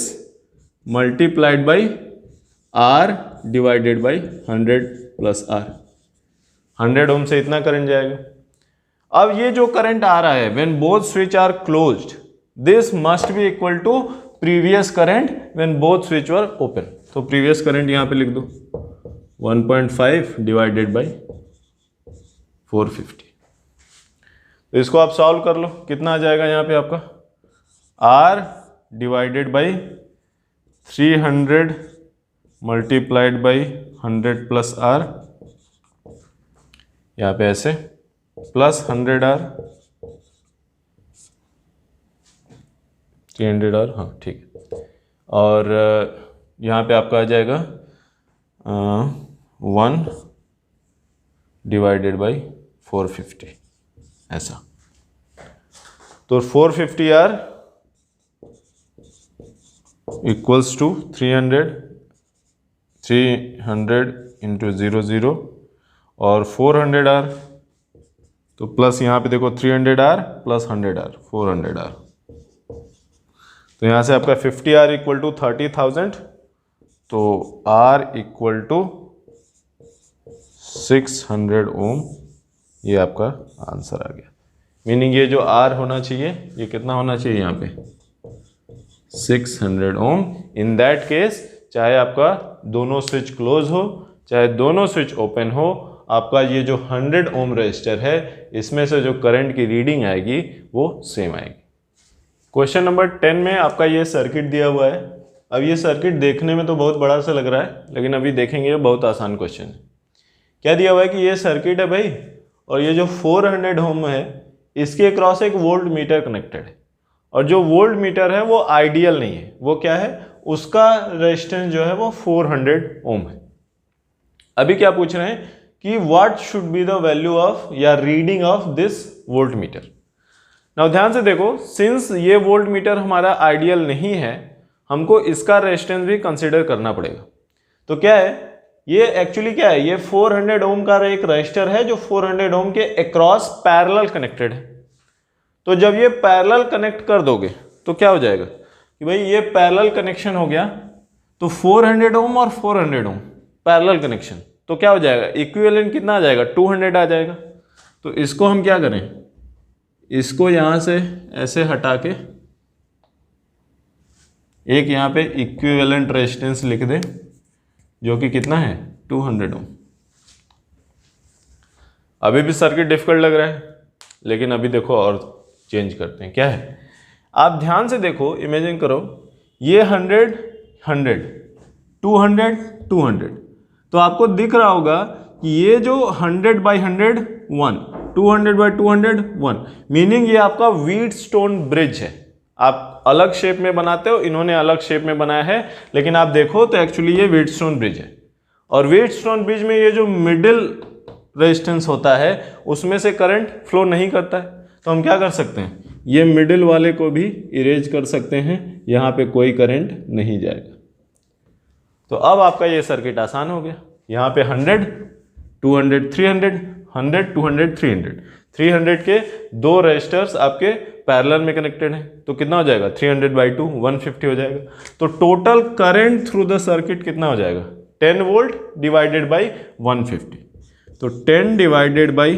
multiplied by R divided by 100 plus R, 100 ohm से इतना करंट जाएगा। अब ये जो करंट आ रहा है when both switch are closed, this must be equal to previous current when both switch were open, तो प्रीवियस करंट यहां पे लिख दो 1.5 डिवाइडेड बाई 450, तो इसको आप सॉल्व कर लो, कितना आ जाएगा यहाँ पे आपका R divided by 300 multiplied by 100 plus R, यहाँ पे ऐसे प्लस 100R 300R, हाँ ठीक है, और यहाँ पे आपका आ जाएगा 1 डिवाइडेड बाई 450 ऐसा, तो 450R इक्वल्स टू 300 इंटू 00 और 400R, तो प्लस यहाँ पे देखो 300R प्लस 100R 400R, तो यहाँ से आपका 50R इक्वल टू 30,000, तो R इक्वल टू 600 ओम, ये आपका आंसर आ गया। मीनिंग ये जो R होना चाहिए ये कितना होना चाहिए यहाँ पे 600 ओम। इन दैट केस चाहे आपका दोनों स्विच क्लोज हो चाहे दोनों स्विच ओपन हो, आपका ये जो 100 ओम रजिस्टर है इसमें से जो करंट की रीडिंग आएगी वो सेम आएगी। क्वेश्चन नंबर 10 में आपका ये सर्किट दिया हुआ है। अब ये सर्किट देखने में तो बहुत बड़ा सा लग रहा है, लेकिन अभी देखेंगे बहुत आसान क्वेश्चन है। क्या दिया हुआ है कि ये सर्किट है भाई, और ये जो 400 ओम है इसके अक्रॉस एक वोल्ट मीटर कनेक्टेड है, और जो वोल्ट मीटर है वो आइडियल नहीं है, वो क्या है, उसका रेजिस्टेंस जो है वो 400 ओम है। अभी क्या पूछ रहे हैं कि what should be the value of या reading of this voltmeter. Now ध्यान से देखो, सिंस ये वोल्ट मीटर हमारा आइडियल नहीं है, हमको इसका रेजिस्टेंस भी कंसीडर करना पड़ेगा। तो क्या है, ये एक्चुअली क्या है, ये 400 ओम का एक रजिस्टर है जो 400 ओम के अक्रॉस पैरेलल कनेक्टेड है। तो जब ये पैरेलल कनेक्ट कर दोगे तो क्या हो जाएगा कि भाई ये पैरेलल कनेक्शन हो गया, तो 400 ओम और 400 ओम पैरेलल कनेक्शन, तो क्या हो जाएगा, इक्विवेलेंट कितना आ जाएगा 200 आ जाएगा। तो इसको हम क्या करें, इसको यहां से ऐसे हटा के एक यहां पे इक्विवेलेंट रेजिस्टेंस लिख दें जो कि कितना है 200 ओम। अभी भी सर्किट डिफिकल्ट लग रहा है, लेकिन अभी देखो और चेंज करते हैं। क्या है, आप ध्यान से देखो, इमेजिन करो, ये 100 100 200 200, तो आपको दिख रहा होगा कि ये जो 100 बाई 100 1, 200 बाई 200 1, मीनिंग ये आपका व्हीटस्टोन ब्रिज है। आप अलग शेप में बनाते हो, इन्होंने अलग शेप में बनाया है, लेकिन आप देखो तो एक्चुअली ये व्हीटस्टोन ब्रिज है। और व्हीटस्टोन ब्रिज में ये जो मिडिल रेजिस्टेंस होता है उसमें से करंट फ्लो नहीं करता है, तो हम क्या कर सकते हैं, ये मिडिल वाले को भी इरेज कर सकते हैं, यहाँ पे कोई करंट नहीं जाएगा। तो अब आपका ये सर्किट आसान हो गया। यहाँ पे 100 200 300 100 200 300 300 के दो रेजिस्टर्स आपके पैरेलल में कनेक्टेड हैं, तो कितना हो जाएगा 300 बाई 2 150 हो जाएगा। तो total current through the circuit कितना हो जाएगा 10 वोल्ट डिवाइडेड बाई 150, तो 10 डिवाइडेड बाई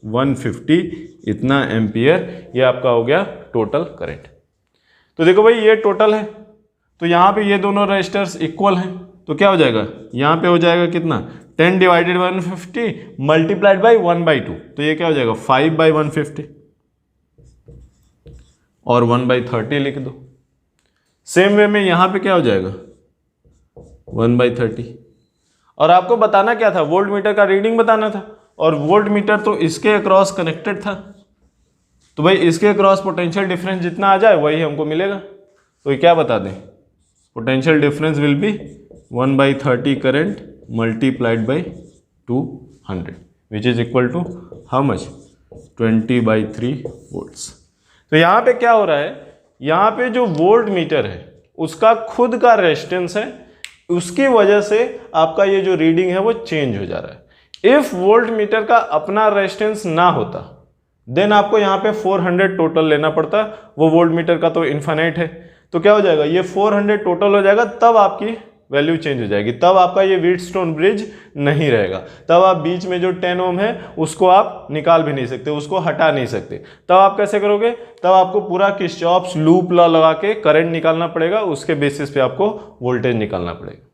150 इतना एम्पियर, ये आपका हो गया टोटल करंट। तो देखो भाई ये टोटल है, तो यहाँ पे ये दोनों रेजिस्टर्स इक्वल हैं, तो क्या हो जाएगा, यहाँ पे हो जाएगा कितना 10 डिवाइडेड बाई 150 मल्टीप्लाइड बाई 1/2, तो ये क्या हो जाएगा 5 बाई 150 और 1/30 लिख दो। सेम वे में यहाँ पे क्या हो जाएगा 1/30, और आपको बताना क्या था, वोल्ट मीटर का रीडिंग बताना था, और वोल्ट मीटर तो इसके अक्रॉस कनेक्टेड था, तो भाई इसके अक्रॉस पोटेंशियल डिफरेंस जितना आ जाए वही हमको मिलेगा। तो ये क्या बता दें, potential difference will be 1/30 current multiplied by 200 which is equal to how much 20/3 volts. तो यहाँ पे क्या हो रहा है, यहाँ पे जो वोल्ट मीटर है उसका खुद का रेजिस्टेंस है, उसकी वजह से आपका ये जो रीडिंग है वो चेंज हो जा रहा है। इफ वोल्ट मीटर का अपना रेजिस्टेंस ना होता देन आपको यहाँ पे 400 टोटल लेना पड़ता, वो वोल्ट मीटर का तो इन्फिनिट है। तो क्या हो जाएगा, ये 400 टोटल हो जाएगा, तब आपकी वैल्यू चेंज हो जाएगी, तब आपका ये व्हीटस्टोन ब्रिज नहीं रहेगा। तब आप बीच में जो 10 ओम है उसको आप निकाल भी नहीं सकते, उसको हटा नहीं सकते। तब आप कैसे करोगे, तब आपको पूरा किरचॉफ्स लूप लॉ लगा के करंट निकालना पड़ेगा, उसके बेसिस पे आपको वोल्टेज निकालना पड़ेगा।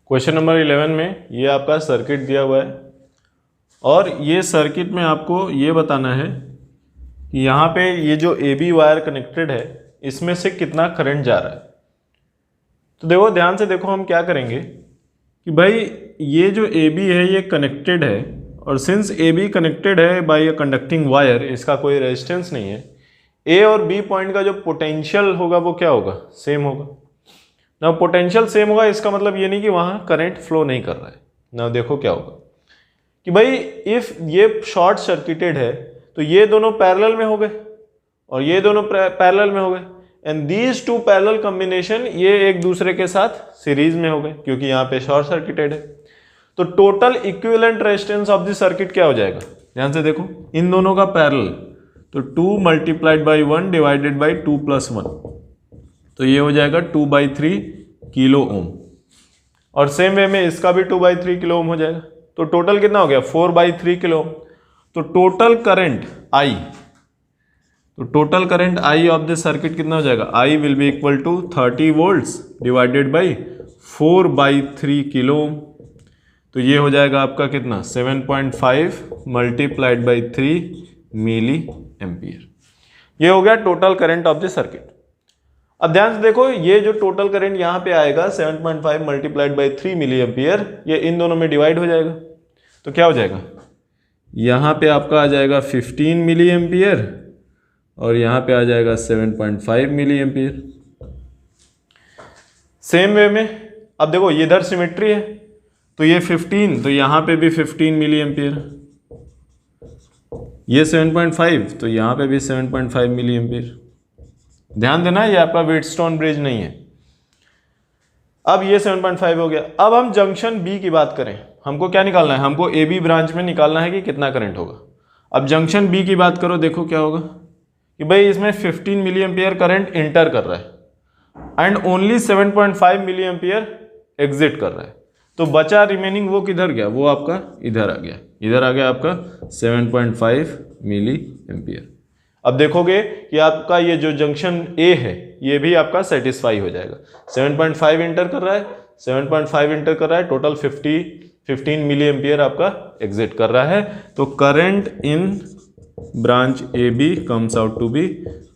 क्वेश्चन नंबर 11 में ये आपका सर्किट दिया हुआ है और ये सर्किट में आपको ये बताना है कि यहाँ पे ये जो AB वायर कनेक्टेड है इसमें से कितना करंट जा रहा है। तो देखो ध्यान से देखो, हम क्या करेंगे कि भाई ये जो AB है ये कनेक्टेड है, और सिंस AB कनेक्टेड है बाय अ कंडक्टिंग वायर, इसका कोई रेजिस्टेंस नहीं है, A और B पॉइंट का जो पोटेंशियल होगा वो क्या होगा, सेम होगा ना। पोटेंशियल सेम होगा इसका मतलब ये नहीं कि वहाँ करंट फ्लो नहीं कर रहा है ना। देखो क्या होगा कि भाई इफ ये शॉर्ट सर्किटेड है तो ये दोनों पैरेलल में हो गए और ये दोनों पैरेलल में हो गए, and these two parallel combination ये एक दूसरे के साथ सीरीज में हो गए क्योंकि यहाँ पे शॉर्ट सर्किटेड है। तो total equivalent resistance of the circuit क्या हो जाएगा, ध्यान से देखो, इन दोनों का पैरेलल, तो 2 मल्टीप्लाइड बाई 1 डिवाइडेड बाई 2 + 1, तो ये हो जाएगा 2/3 किलो ओम, और सेम वे में इसका भी 2/3 किलो ओम हो जाएगा। तो टोटल कितना हो गया, 4/3 किलो ओम। तो टोटल करंट I, तो total current I of the circuit कितना हो जाएगा, I will be equal to 30 volts divided by 4/3 kilo ohm. तो ये हो जाएगा आपका कितना, 7.5 मल्टीप्लाइड बाई 3 मिली एम्पियर। ये हो गया total current of the circuit. अब ध्यान से देखो, ये जो टोटल करंट यहाँ पे आएगा 7.5 मल्टीप्लाइड बाई 3 मिली एम्पियर, ये इन दोनों में डिवाइड हो जाएगा। तो क्या हो जाएगा, यहाँ पे आपका आ जाएगा 15 मिली एम्पियर और यहाँ पे आ जाएगा 7.5 मिली एम्पियर। सेम वे में अब देखो ये इधर सिमेट्री है, तो ये 15, तो यहाँ पे भी 15 मिली एम्पियर, ये 7.5, तो यहाँ पे भी 7.5 मिली एम्पियर। ध्यान देना ये आपका व्हीटस्टोन ब्रिज नहीं है। अब ये 7.5 हो गया। अब हम जंक्शन B की बात करें, हमको क्या निकालना है, हमको AB ब्रांच में निकालना है कि कितना करंट होगा। अब जंक्शन B की बात करो, देखो क्या होगा कि भाई इसमें 15 मिली एम्पियर करंट इंटर कर रहा है and only 7.5 milli ampere exit कर रहा है। तो बचा रिमेनिंग वो किधर गया, वो आपका इधर आ गया, इधर आ गया आपका 7.5 मिली एम्पियर। अब देखोगे कि आपका ये जो जंक्शन A है ये भी आपका सेटिस्फाई हो जाएगा। 7.5 इंटर कर रहा है, 7.5 इंटर कर रहा है, टोटल 15 मिली एम्पियर आपका एग्जिट कर रहा है। तो current in branch AB comes out to be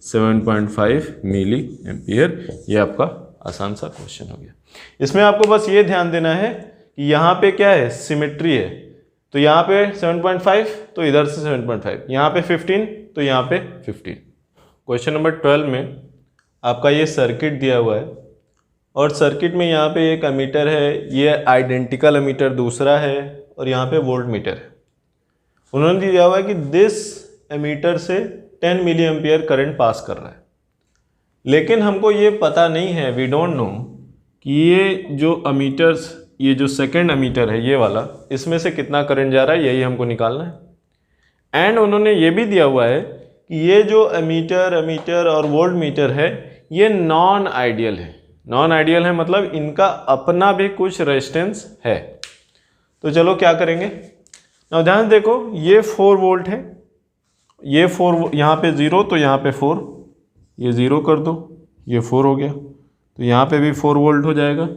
7.5 milli ampere. ये आपका आसान सा क्वेश्चन हो गया। इसमें आपको बस ये ध्यान देना है कि यहाँ पे क्या है, सिमेट्री है, तो यहाँ पे 7.5 तो इधर से 7.5, यहाँ पे 15 तो यहाँ पे 15। क्वेश्चन नंबर 12 में आपका ये सर्किट दिया हुआ है और सर्किट में यहाँ पे एक एमीटर है, ये आइडेंटिकल एमीटर दूसरा है, और यहाँ पे वोल्ट मीटर है। उन्होंने दिया हुआ है कि दिस एमीटर से 10 मिली एम्पियर करंट पास कर रहा है, लेकिन हमको ये पता नहीं है, वी डोंट नो कि ये जो एमीटर्स, ये जो सेकंड एमीटर है ये वाला, इसमें से कितना करंट जा रहा है, यही हमको निकालना है। एंड उन्होंने ये भी दिया हुआ है कि ये जो एमीटर और वोल्ट मीटर है ये नॉन आइडियल है। नॉन आइडियल है मतलब इनका अपना भी कुछ रेजिस्टेंस है। तो चलो क्या करेंगे, now ध्यान देखो, ये 4 वोल्ट है, ये 4, यहाँ पे 0 तो यहाँ पे 4, ये 0 कर दो, ये 4 हो गया, तो यहाँ पे भी 4 वोल्ट हो जाएगा,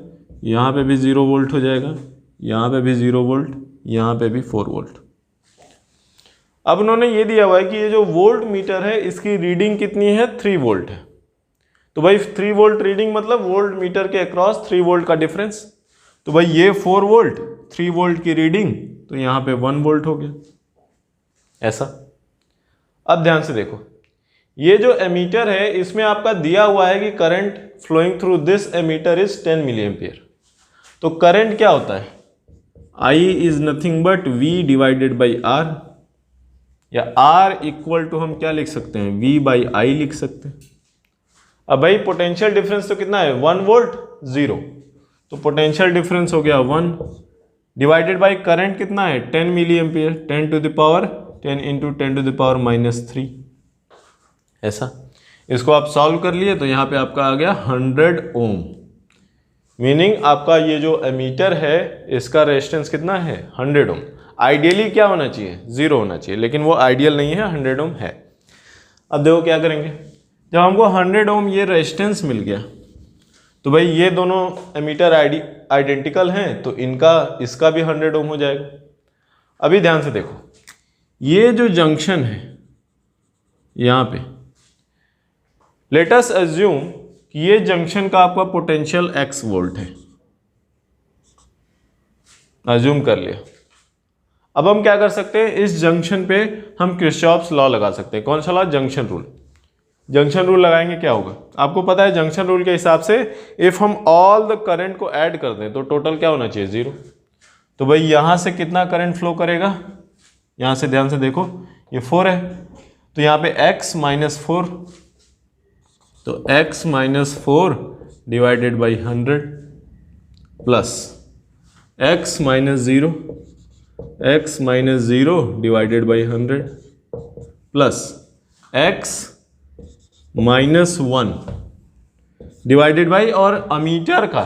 यहाँ पे भी 0 वोल्ट हो जाएगा, यहाँ पे भी 0 वोल्ट, यहाँ पे भी 4 वोल्ट। अब उन्होंने ये दिया हुआ है कि ये जो वोल्ट मीटर है इसकी रीडिंग कितनी है, 3 वोल्ट है। तो भाई 3 वोल्ट रीडिंग मतलब वोल्ट मीटर के अक्रॉस 3 वोल्ट का डिफरेंस। तो भाई ये 4 वोल्ट, 3 वोल्ट की रीडिंग तो यहाँ पे 1 वोल्ट हो गया ऐसा। अब ध्यान से देखो, ये जो एमीटर है इसमें आपका दिया हुआ है कि current flowing through this ammeter is 10 milli ampere. तो करंट क्या होता है, I is nothing but V divided by R, या R इक्वल टू हम क्या लिख सकते हैं, V बाई I लिख सकते हैं। अब भाई पोटेंशियल डिफरेंस तो कितना है, 1 वोल्ट 0, तो पोटेंशियल डिफरेंस हो गया 1 डिवाइडेड बाई करंट कितना है 10 milli ampere, 10 to the power 10 into 10 to the power -3 ऐसा। इसको आप सॉल्व कर लिए तो यहाँ पे आपका आ गया 100 ओम, मीनिंग आपका ये जो एमीटर है इसका रेजिस्टेंस कितना है 100 ओम। आइडियली क्या होना चाहिए 0 होना चाहिए, लेकिन वो आइडियल नहीं है, 100 ओम है। अब देखो क्या करेंगे, जब हमको 100 ओम ये रेजिस्टेंस मिल गया तो भाई ये दोनों एमीटर आइडेंटिकल हैं तो इनका इसका भी 100 ओम हो जाएगा। अभी ध्यान से देखो, ये जो जंक्शन है यहाँ पे, लेट अस अज्यूम कि ये जंक्शन का आपका पोटेंशियल x वोल्ट है, अज्यूम कर लिया। अब हम क्या कर सकते हैं, इस जंक्शन पे हम किरचॉफ्स लॉ लगा सकते हैं। कौन सा law, junction rule. Junction rule लगाएंगे क्या होगा, आपको पता है जंक्शन रूल के हिसाब से इफ हम ऑल द करंट को ऐड कर दें तो टोटल क्या होना चाहिए 0। तो भाई यहां से कितना करंट फ्लो करेगा, यहां से ध्यान से देखो ये 4 है तो यहाँ पे x माइनस 4, तो x minus 4 divided by 100 plus x minus 0, x minus 0 divided by 100 plus x minus 1 divided by, और अमीटर का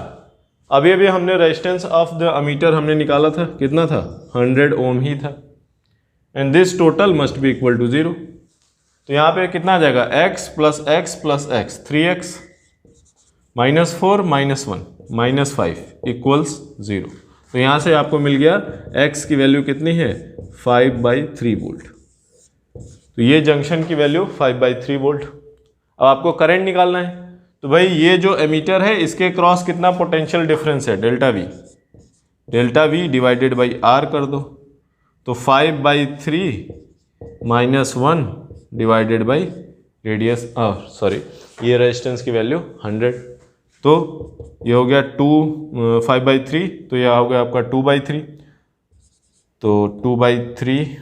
अभी अभी हमने रेजिस्टेंस ऑफ द अमीटर हमने निकाला था, कितना था 100 ओम ही था, and this total must be equal to 0। तो यहाँ पे कितना आ जाएगा x plus x plus x 3x minus 4 minus 1 minus 5 equals 0। तो यहाँ से आपको मिल गया x की वैल्यू कितनी है 5/3 वोल्ट। तो ये जंक्शन की वैल्यू 5/3 वोल्ट। अब आपको करंट निकालना है तो भाई ये जो एमीटर है इसके क्रॉस कितना पोटेंशियल डिफरेंस है delta we divided by R कर दो, तो 5/3 माइनस 1 डिवाइडेड बाई रेडियस, ये रेजिस्टेंस की वैल्यू 100, तो ये हो गया 5/3, तो ये हो गया आपका 2/3, तो 2/3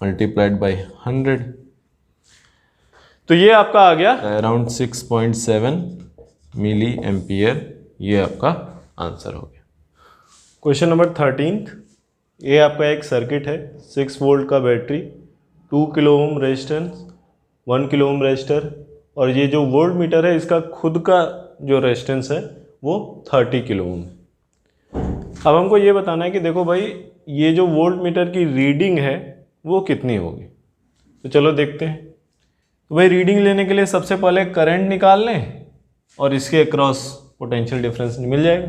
मल्टीप्लाइड बाई 100, तो ये आपका आ गया अराउंड 6.7 मिली एम्पियर। ये आपका आंसर हो गया। क्वेश्चन नंबर 13, ये आपका एक सर्किट है, 6 वोल्ट का battery, 2 kilo ohm resistance, 1 kilo ohm resistor, और ये जो वोल्ट मीटर है इसका खुद का जो रेजिस्टेंस है वो 30 किलो ओम है। अब हमको ये बताना है कि देखो भाई ये जो वोल्ट मीटर की रीडिंग है वो कितनी होगी। तो चलो देखते हैं। तो भाई रीडिंग लेने के लिए सबसे पहले करंट निकाल लें और इसके अक्रॉस पोटेंशियल डिफरेंस मिल जाएगा।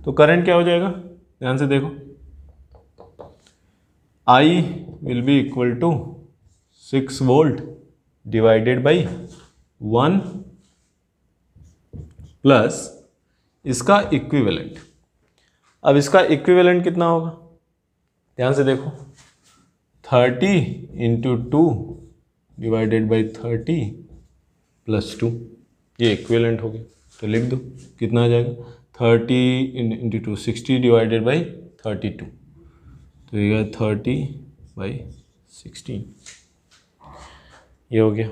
तो करंट क्या हो जाएगा, ध्यान से देखो, I will be equal to 6 volt divided by 1 plus इसका इक्विवेलेंट। अब इसका इक्विवेलेंट कितना होगा, ध्यान से देखो, 30 इंटू 2 डिवाइडेड बाई 30 प्लस 2, ये इक्विवेलेंट हो गया। तो लिख दो कितना आ जाएगा, 30 इंटू 2 60 डिवाइडेड बाई 32, तो ये 30/16, ये हो गया।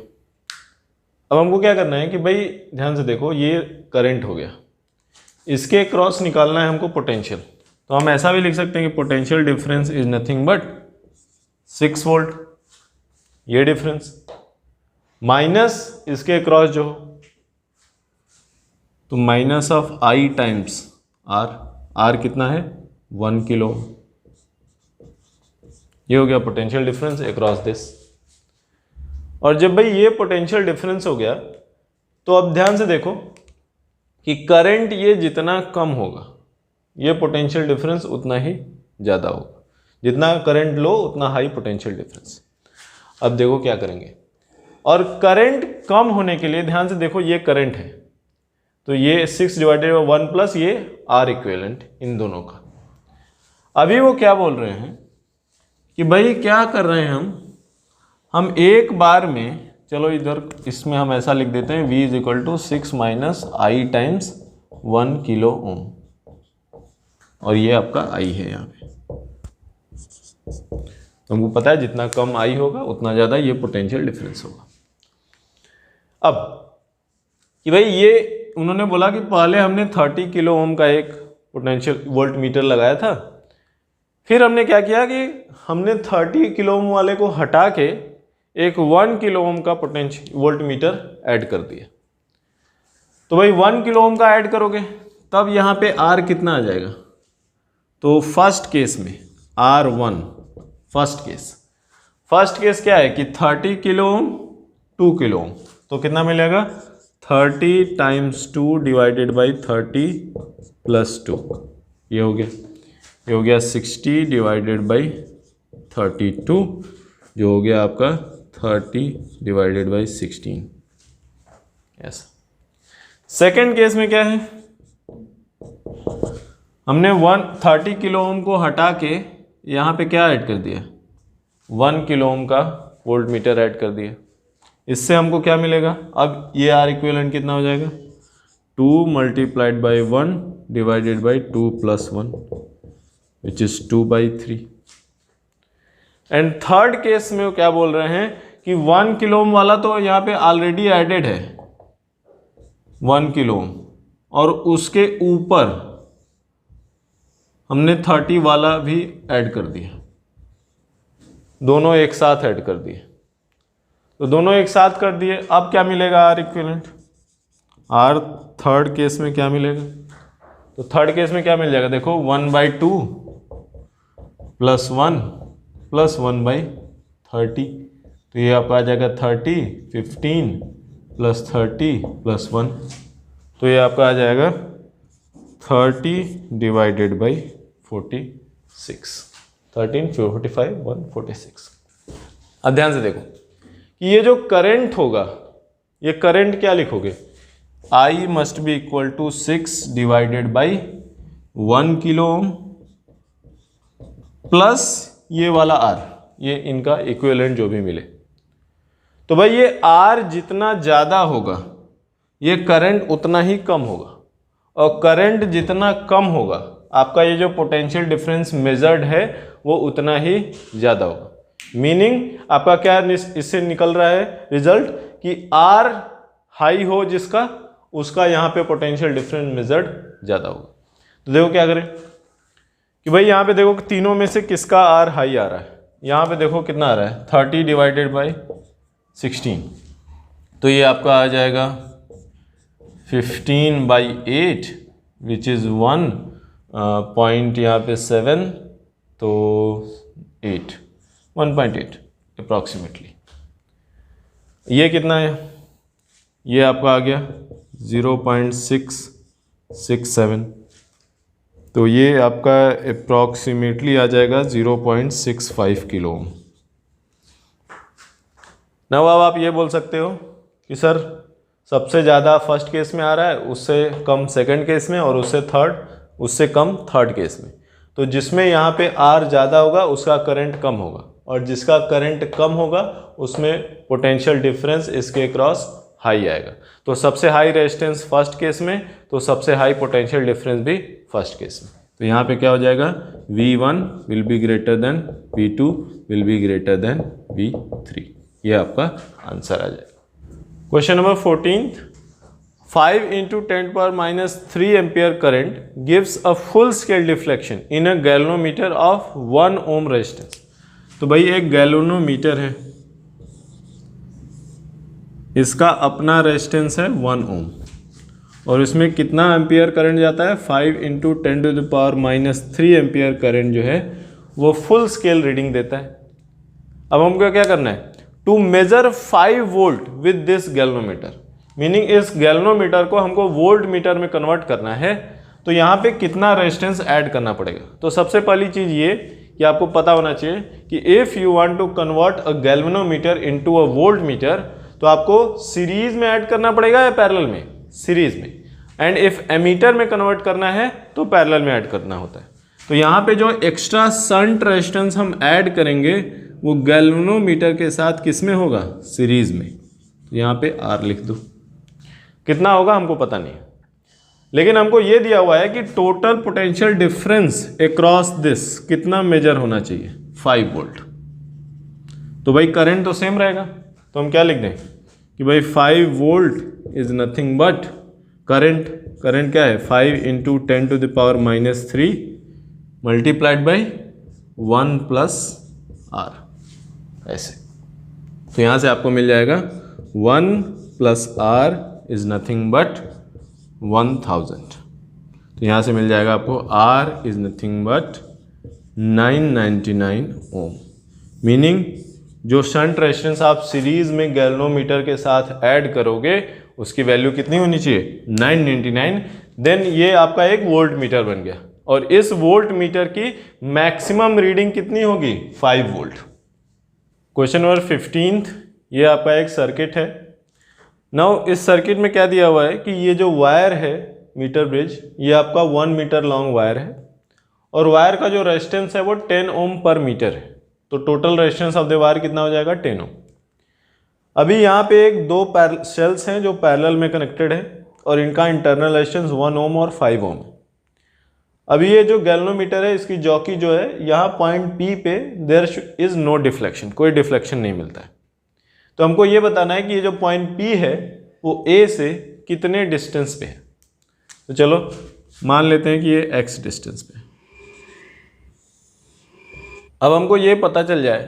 अब हमको क्या करना है कि भाई ध्यान से देखो, ये करंट हो गया, इसके क्रॉस निकालना है हमको पोटेंशियल। तो हम ऐसा भी लिख सकते हैं कि potential difference is nothing but 6 volt, ये डिफरेंस माइनस इसके क्रॉस जो हो, तो minus of I times R कितना है 1 किलो, ये हो गया पोटेंशियल डिफरेंस अक्रॉस दिस। और जब भाई ये पोटेंशियल डिफरेंस हो गया तो अब ध्यान से देखो कि करंट ये जितना कम होगा ये पोटेंशियल डिफरेंस उतना ही ज़्यादा होगा, जितना करंट लो उतना हाई पोटेंशियल डिफरेंस। अब देखो क्या करेंगे, और करंट कम होने के लिए ध्यान से देखो, ये करंट है तो ये 6 डिवाइडेड बाई 1 प्लस ये R इक्विवेलेंट इन दोनों का, अभी वो क्या बोल रहे हैं कि भाई क्या कर रहे हैं हम एक बार में, चलो इधर इसमें हम ऐसा लिख देते हैं V = 6 - I × 1 किलो ओम, और ये आपका I है यहाँ पे। तो हमको पता है जितना कम I होगा उतना ज़्यादा ये पोटेंशियल डिफरेंस होगा। अब कि भाई ये उन्होंने बोला कि पहले हमने 30 किलो ओम का एक पोटेंशियल वोल्ट मीटर लगाया था, फिर हमने क्या किया कि हमने 30 किलो ओम वाले को हटा के एक 1 किलो ओम का पोटेंशियल वोल्ट मीटर ऐड कर दिया। तो भाई 1 किलो ओम का ऐड करोगे तब यहाँ पे R कितना आ जाएगा? तो फर्स्ट केस में R1, फर्स्ट केस क्या है कि 30 किलो ओम 2 किलो ओम, तो कितना मिलेगा? 30 × 2 / 30 + 2, ये हो गया 60 / 32, जो हो गया आपका 30 / 16। ऐसा सेकेंड केस में क्या है, हमने 30 किलो ओम को हटा के यहाँ पे क्या ऐड कर दिया? 1 किलो ओम का वोल्ट मीटर ऐड कर दिया। इससे हमको क्या मिलेगा? अब ये R इक्विवेलेंट कितना हो जाएगा? 2 × 1 / 2 + 1 which is 2/3। And third case में वो क्या बोल रहे हैं कि 1 किलो ओम वाला तो यहाँ पे ऑलरेडी एडेड है 1 किलो ओम, और उसके ऊपर हमने 30 वाला भी ऐड कर दिया, दोनों एक साथ ऐड कर दिए। तो दोनों एक साथ कर दिए, अब क्या मिलेगा R equivalent? R third case में क्या मिलेगा? तो थर्ड केस में क्या मिल जाएगा? देखो 1/2 + 1 + 1/30, तो ये आपका आ जाएगा 30, 15 + 30 + 1, तो ये आपका आ जाएगा 30 / 46, 13, 45, 146। अब ध्यान से देखो कि ये जो करंट होगा, ये करंट क्या लिखोगे? I must be equal to 6 / 1 kilo ohm plus ये वाला R, ये इनका इक्विवेलेंट जो भी मिले। तो भाई ये R जितना ज़्यादा होगा ये करंट उतना ही कम होगा, और करंट जितना कम होगा आपका ये जो पोटेंशियल डिफरेंस मेजर्ड है वो उतना ही ज़्यादा होगा। मीनिंग आपका क्या इससे निकल रहा है रिजल्ट कि R हाई हो जिसका, उसका यहाँ पे पोटेंशियल डिफरेंस मेजर्ड ज़्यादा होगा। तो देखो क्या करें कि भाई यहाँ पे देखो तीनों में से किसका R हाई आ रहा है। यहाँ पे देखो कितना आ रहा है 30 / 16, तो ये आपका आ जाएगा 15/8 विच इज़ 1 पॉइंट यहाँ पे 7, तो 1.8 अप्रॉक्सीमेटली। ये कितना है? ये आपका आ गया 0.667, तो ये आपका अप्रॉक्सीमेटली आ जाएगा 0.65 किलो ओम। ना अब आप ये बोल सकते हो कि सर सबसे ज़्यादा फर्स्ट केस में आ रहा है, उससे कम सेकंड केस में, और उससे कम थर्ड केस में। तो जिसमें यहाँ पे R ज़्यादा होगा उसका करंट कम होगा, और जिसका करंट कम होगा उसमें पोटेंशियल डिफरेंस इसके क्रॉस हाई आएगा। तो सबसे हाई रेजिस्टेंस फर्स्ट केस में, तो सबसे हाई पोटेंशियल डिफरेंस भी फर्स्ट केस में। तो यहाँ पे क्या हो जाएगा? V1 will be greater than V2 will be greater than V3। ये आपका आंसर आ जाएगा। Question number 14, 5 × 10⁻³ ampere current gives a full scale deflection in a galvanometer of 1 ohm resistance. तो भाई एक गैल्वेनोमीटर है, इसका अपना रेजिस्टेंस है 1 ओम, और इसमें कितना एम्पियर करंट जाता है? 5 × 10⁻³ एम्पियर करंट जो है वो फुल स्केल रीडिंग देता है। अब हमको क्या करना है? To measure 5 volt with this galvanometer, meaning इस गैल्वेनोमीटर को हमको वोल्ट मीटर में कन्वर्ट करना है। तो यहाँ पे कितना रेजिस्टेंस ऐड करना पड़ेगा? तो सबसे पहली चीज़ ये कि आपको पता होना चाहिए कि if you want to convert a galvanometer into a voltmeter, तो आपको सीरीज में ऐड करना पड़ेगा या पैरेलल में? सीरीज में। एंड इफ एमीटर में कन्वर्ट करना है तो पैरेलल में ऐड करना होता है। तो यहाँ पे जो एक्स्ट्रा शंट रेजिस्टेंस हम ऐड करेंगे वो गैल्वेनोमीटर के साथ किस में होगा, सीरीज में। तो यहाँ पे R लिख दो, कितना होगा हमको पता नहीं है, लेकिन हमको ये दिया हुआ है कि total potential difference across this कितना मेजर होना चाहिए, 5 वोल्ट। तो भाई करंट तो सेम रहेगा, तो हम क्या लिख दें कि भाई 5 volt is nothing but current, current क्या है 5 into 10 to the power -3 multiplied by 1 plus R, ऐसे। तो यहाँ से आपको मिल जाएगा 1 plus R is nothing but 1000। तो यहाँ से मिल जाएगा आपको R is nothing but 999 ohm. Meaning जो शंट रेजिस्टेंस आप सीरीज में गैल्वेनोमीटर के साथ ऐड करोगे उसकी वैल्यू कितनी होनी चाहिए, 999। देन ये आपका एक वोल्ट मीटर बन गया, और इस वोल्ट मीटर की मैक्सिमम रीडिंग कितनी होगी, 5 वोल्ट। क्वेश्चन नंबर 15, ये आपका एक सर्किट है। नाउ इस सर्किट में क्या दिया हुआ है कि ये जो वायर है मीटर ब्रिज, ये आपका 1 मीटर लॉन्ग वायर है, और वायर का जो रेजिस्टेंस है वो 10 ओम पर मीटर है। तो total resistance of the wire कितना हो जाएगा, 10 ओम। अभी यहाँ पे एक दो सेल्स हैं जो पैरेलल में कनेक्टेड है, और इनका इंटरनल रेजिस्टेंस 1 ओम और 5 ओम है। अभी ये जो गैल्वेनोमीटर है इसकी जॉकी जो है यहाँ पॉइंट P पे देयर इज नो डिफ्लेक्शन, कोई डिफ्लेक्शन नहीं मिलता है। तो हमको ये बताना है कि ये जो पॉइंट P है वो A से कितने डिस्टेंस पे है। तो चलो मान लेते हैं कि ये x डिस्टेंस पे। अब हमको ये पता चल जाए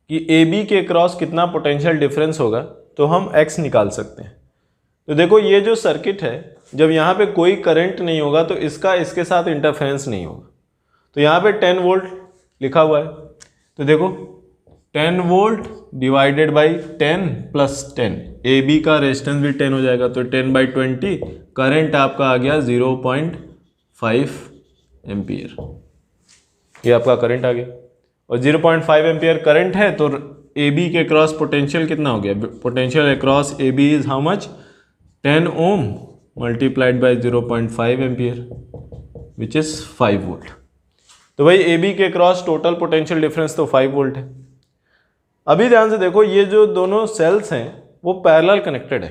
कि AB के क्रॉस कितना पोटेंशियल डिफरेंस होगा, तो हम x निकाल सकते हैं। तो देखो ये जो सर्किट है, जब यहाँ पे कोई करंट नहीं होगा तो इसका इसके साथ इंटरफेरेंस नहीं होगा। तो यहाँ पे 10 वोल्ट लिखा हुआ है, तो देखो 10 volt divided by 10 plus 10, AB का रेजिस्टेंस भी 10 हो जाएगा, तो 10/20 करंट आपका आ गया 0.5 एम्पियर। ये आपका करंट आ गया, और 0.5 एम्पियर करंट है तो AB के क्रॉस पोटेंशियल कितना हो गया, potential across AB is how much, 10 ohm multiplied by 0.5 ampere which is 5 volt. तो भाई AB के क्रॉस टोटल पोटेंशियल डिफरेंस तो 5 वोल्ट है। अभी ध्यान से देखो ये जो दोनों सेल्स हैं वो पैरेलल कनेक्टेड है,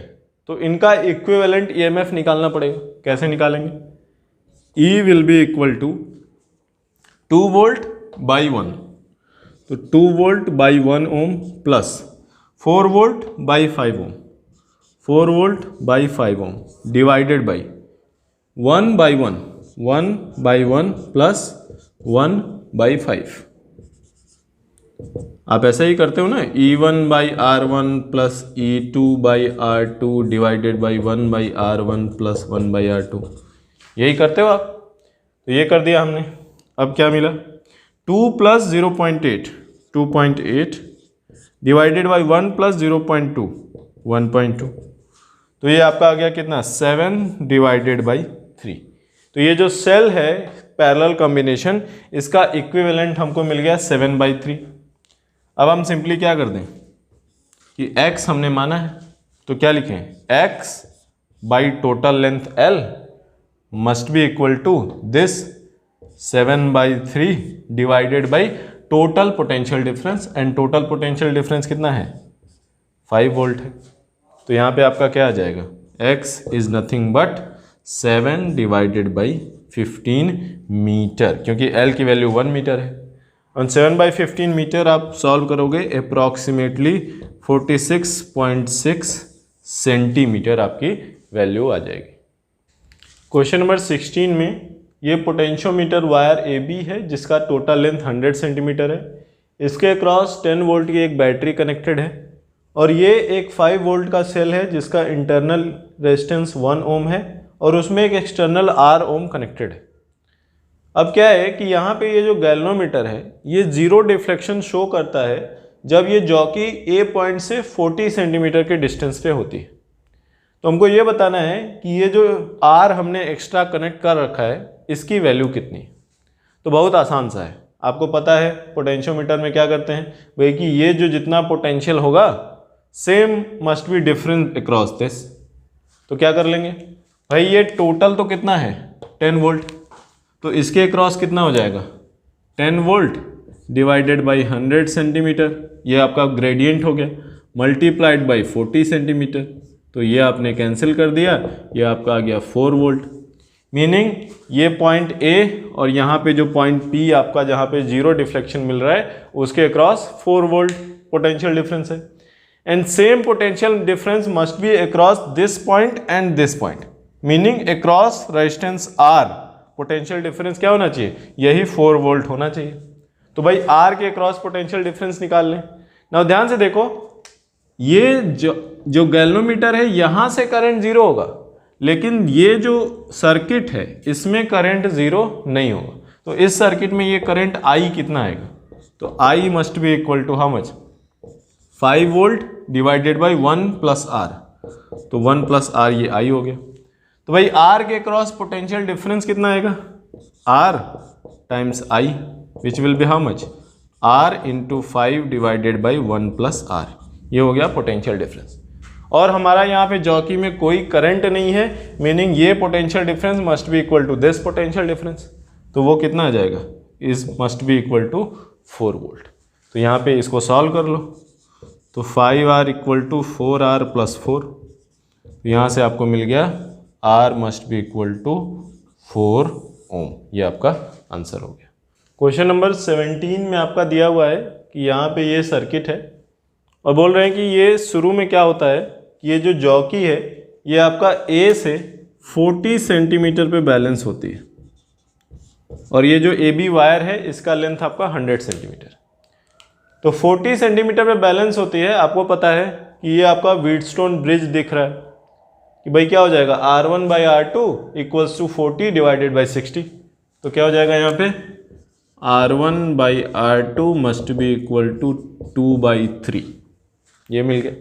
तो इनका इक्विवेलेंट EMF निकालना पड़ेगा। कैसे निकालेंगे, E will be equal to 2 volt by 1, तो 2 volt by 1 ohm plus 4 volt by 5 ohm, 4 volt by 5 ohm divided by 1 by 1, 1 by 1 plus 1 by 5। आप ऐसा ही करते हो ना, E1 by R1 plus E2 by R2 divided by 1 by R1 plus 1 by R2, यही करते हो आप। तो ये कर दिया हमने। अब क्या मिला, 2 प्लस 0.8, 2.8 डिवाइडेड बाई 1 प्लस 0.2, 1.2, तो ये आपका आ गया कितना, 7 डिवाइडेड बाई 3। तो ये जो सेल है पैरेलल कॉम्बिनेशन, इसका इक्विवेलेंट हमको मिल गया 7/3। अब हम सिंपली क्या कर दें कि x हमने माना है, तो क्या लिखें, x by total length L must be equal to this 7/3 divided by total potential difference, and total potential difference कितना है, 5 वोल्ट है। तो यहाँ पे आपका क्या आ जाएगा, x is nothing but 7 divided by 15 metre, क्योंकि L की वैल्यू 1 मीटर है। और 7/15 मीटर आप सॉल्व करोगे अप्रॉक्सीमेटली 46.6 सेंटीमीटर आपकी वैल्यू आ जाएगी। क्वेश्चन नंबर 16 में ये पोटेंशियोमीटर वायर AB है जिसका टोटल लेंथ 100 सेंटीमीटर है। इसके अक्रॉस 10 वोल्ट की एक बैटरी कनेक्टेड है, और ये एक 5 वोल्ट का सेल है जिसका इंटरनल रेजिस्टेंस 1 ओम है, और उसमें एक एक्सटर्नल R ओम कनेक्टेड है। अब क्या है कि यहाँ पे ये जो गैल्वेनोमीटर है ये 0 डिफ्लेक्शन शो करता है जब ये जॉकी A पॉइंट से 40 सेंटीमीटर के डिस्टेंस पे होती है। तो हमको ये बताना है कि ये जो R हमने एक्स्ट्रा कनेक्ट कर रखा है इसकी वैल्यू कितनी है। तो बहुत आसान सा है, आपको पता है पोटेंशियोमीटर में क्या करते हैं भाई कि ये जो जितना पोटेंशियल होगा same must be different across this. तो क्या कर लेंगे भाई, ये टोटल तो कितना है 10 वोल्ट, तो इसके क्रॉस कितना हो जाएगा 10 वोल्ट डिवाइडेड बाई 100 सेंटीमीटर, ये आपका ग्रेडियंट हो गया, मल्टीप्लाइड बाई 40 सेंटीमीटर, तो ये आपने कैंसिल कर दिया, ये आपका आ गया 4 वोल्ट। मीनिंग ये पॉइंट ए और यहाँ पे जो पॉइंट पी आपका जहाँ पे जीरो डिफ्लेक्शन मिल रहा है उसके अक्रॉस 4 वोल्ट पोटेंशियल डिफरेंस है। And same potential difference must B across this point and this point, meaning across resistance R potential difference क्या होना चाहिए, यही 4 वोल्ट होना चाहिए। तो भाई आर के अक्रॉस पोटेंशियल डिफरेंस निकाल लें। नाउ ध्यान से देखो, ये जो गैल्वेनोमीटर है यहां से करंट जीरो होगा, लेकिन ये जो सर्किट है इसमें करंट जीरो नहीं होगा। तो इस सर्किट में ये करंट आई कितना आएगा, तो I must be equal to how much 5 volt divided by 1 plus R, तो 1 प्लस आर ये आई हो गया। तो भाई आर के क्रॉस पोटेंशियल डिफरेंस कितना आएगा, R times I which will be how much R into 5 divided by 1 plus R, ये हो गया पोटेंशियल डिफरेंस। और हमारा यहाँ पे जॉकी में कोई करंट नहीं है, मीनिंग ये potential difference must be equal to this potential difference, तो वो कितना आ जाएगा, is must be equal to 4 volt. तो यहाँ पे इसको सॉल्व कर लो, तो 5R equal to 4R plus 4, तो यहाँ से आपको मिल गया R must be equal to 4 ohm, ये आपका आंसर हो गया। क्वेश्चन नंबर 17 में आपका दिया हुआ है कि यहाँ पे ये सर्किट है और बोल रहे हैं कि ये शुरू में क्या होता है, ये जो जॉकी है ये आपका A से 40 सेंटीमीटर पे बैलेंस होती है और ये जो AB वायर है इसका लेंथ आपका 100 सेंटीमीटर। तो 40 सेंटीमीटर पे बैलेंस होती है। आपको पता है कि ये आपका व्हीटस्टोन ब्रिज दिख रहा है कि भाई क्या हो जाएगा R1 by R2 equals to 40 divided by 60, तो क्या हो जाएगा यहाँ पे R1 by R2 must be equal to 2/3, ये मिल गया।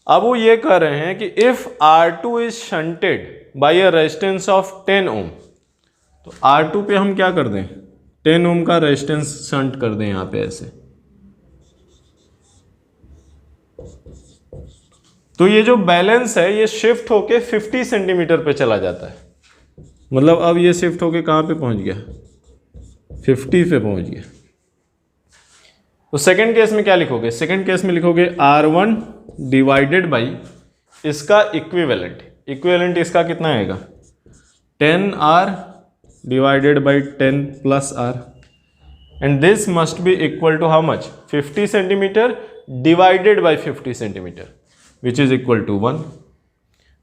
अब वो ये कह रहे हैं कि if R2 is shunted by a resistance of 10 ओम, तो R2 पे हम क्या कर दें 10 ओम का रेजिस्टेंस शंट कर दें यहाँ पे ऐसे, तो ये जो बैलेंस है ये शिफ्ट होके 50 सेंटीमीटर पे चला जाता है। मतलब अब ये शिफ्ट होके कहाँ पे पहुँच गया 50 पे पहुँच गया। तो सेकंड केस में क्या लिखोगे, सेकंड केस में लिखोगे R1 डिवाइडेड बाई इसका इक्विवेलेंट, इक्विवेलेंट इसका कितना आएगा 10R divided by 10 plus R, and this must be equal to how much 50 centimetre divided by 50 centimetre which is equal to 1।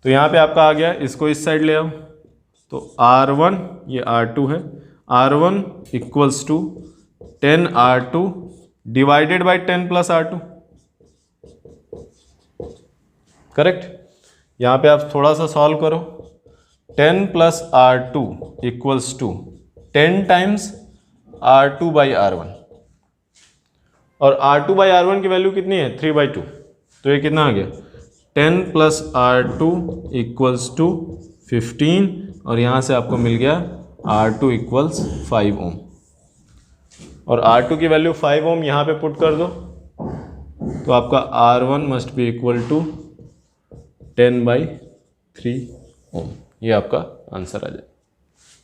तो यहाँ पे आपका आ गया, इसको इस साइड ले आओ, तो R1 ये R2 है, R1 equals to 10R2 divided by 10 plus R2, correct. यहाँ पे आप थोड़ा सा सॉल्व करो, 10 plus R2 equals to 10 times R2 by R1, और R2 बाई R1 की वैल्यू कितनी है 3/2, तो ये कितना आ गया 10 प्लस R2 इक्वल्स टू 15, और यहाँ से आपको मिल गया R2 इक्वल्स 5 ओम, और R2 की वैल्यू 5 ओम यहाँ पे पुट कर दो, तो आपका R1 must be equal to 10/3 ohm, ये आपका आंसर आ जाए।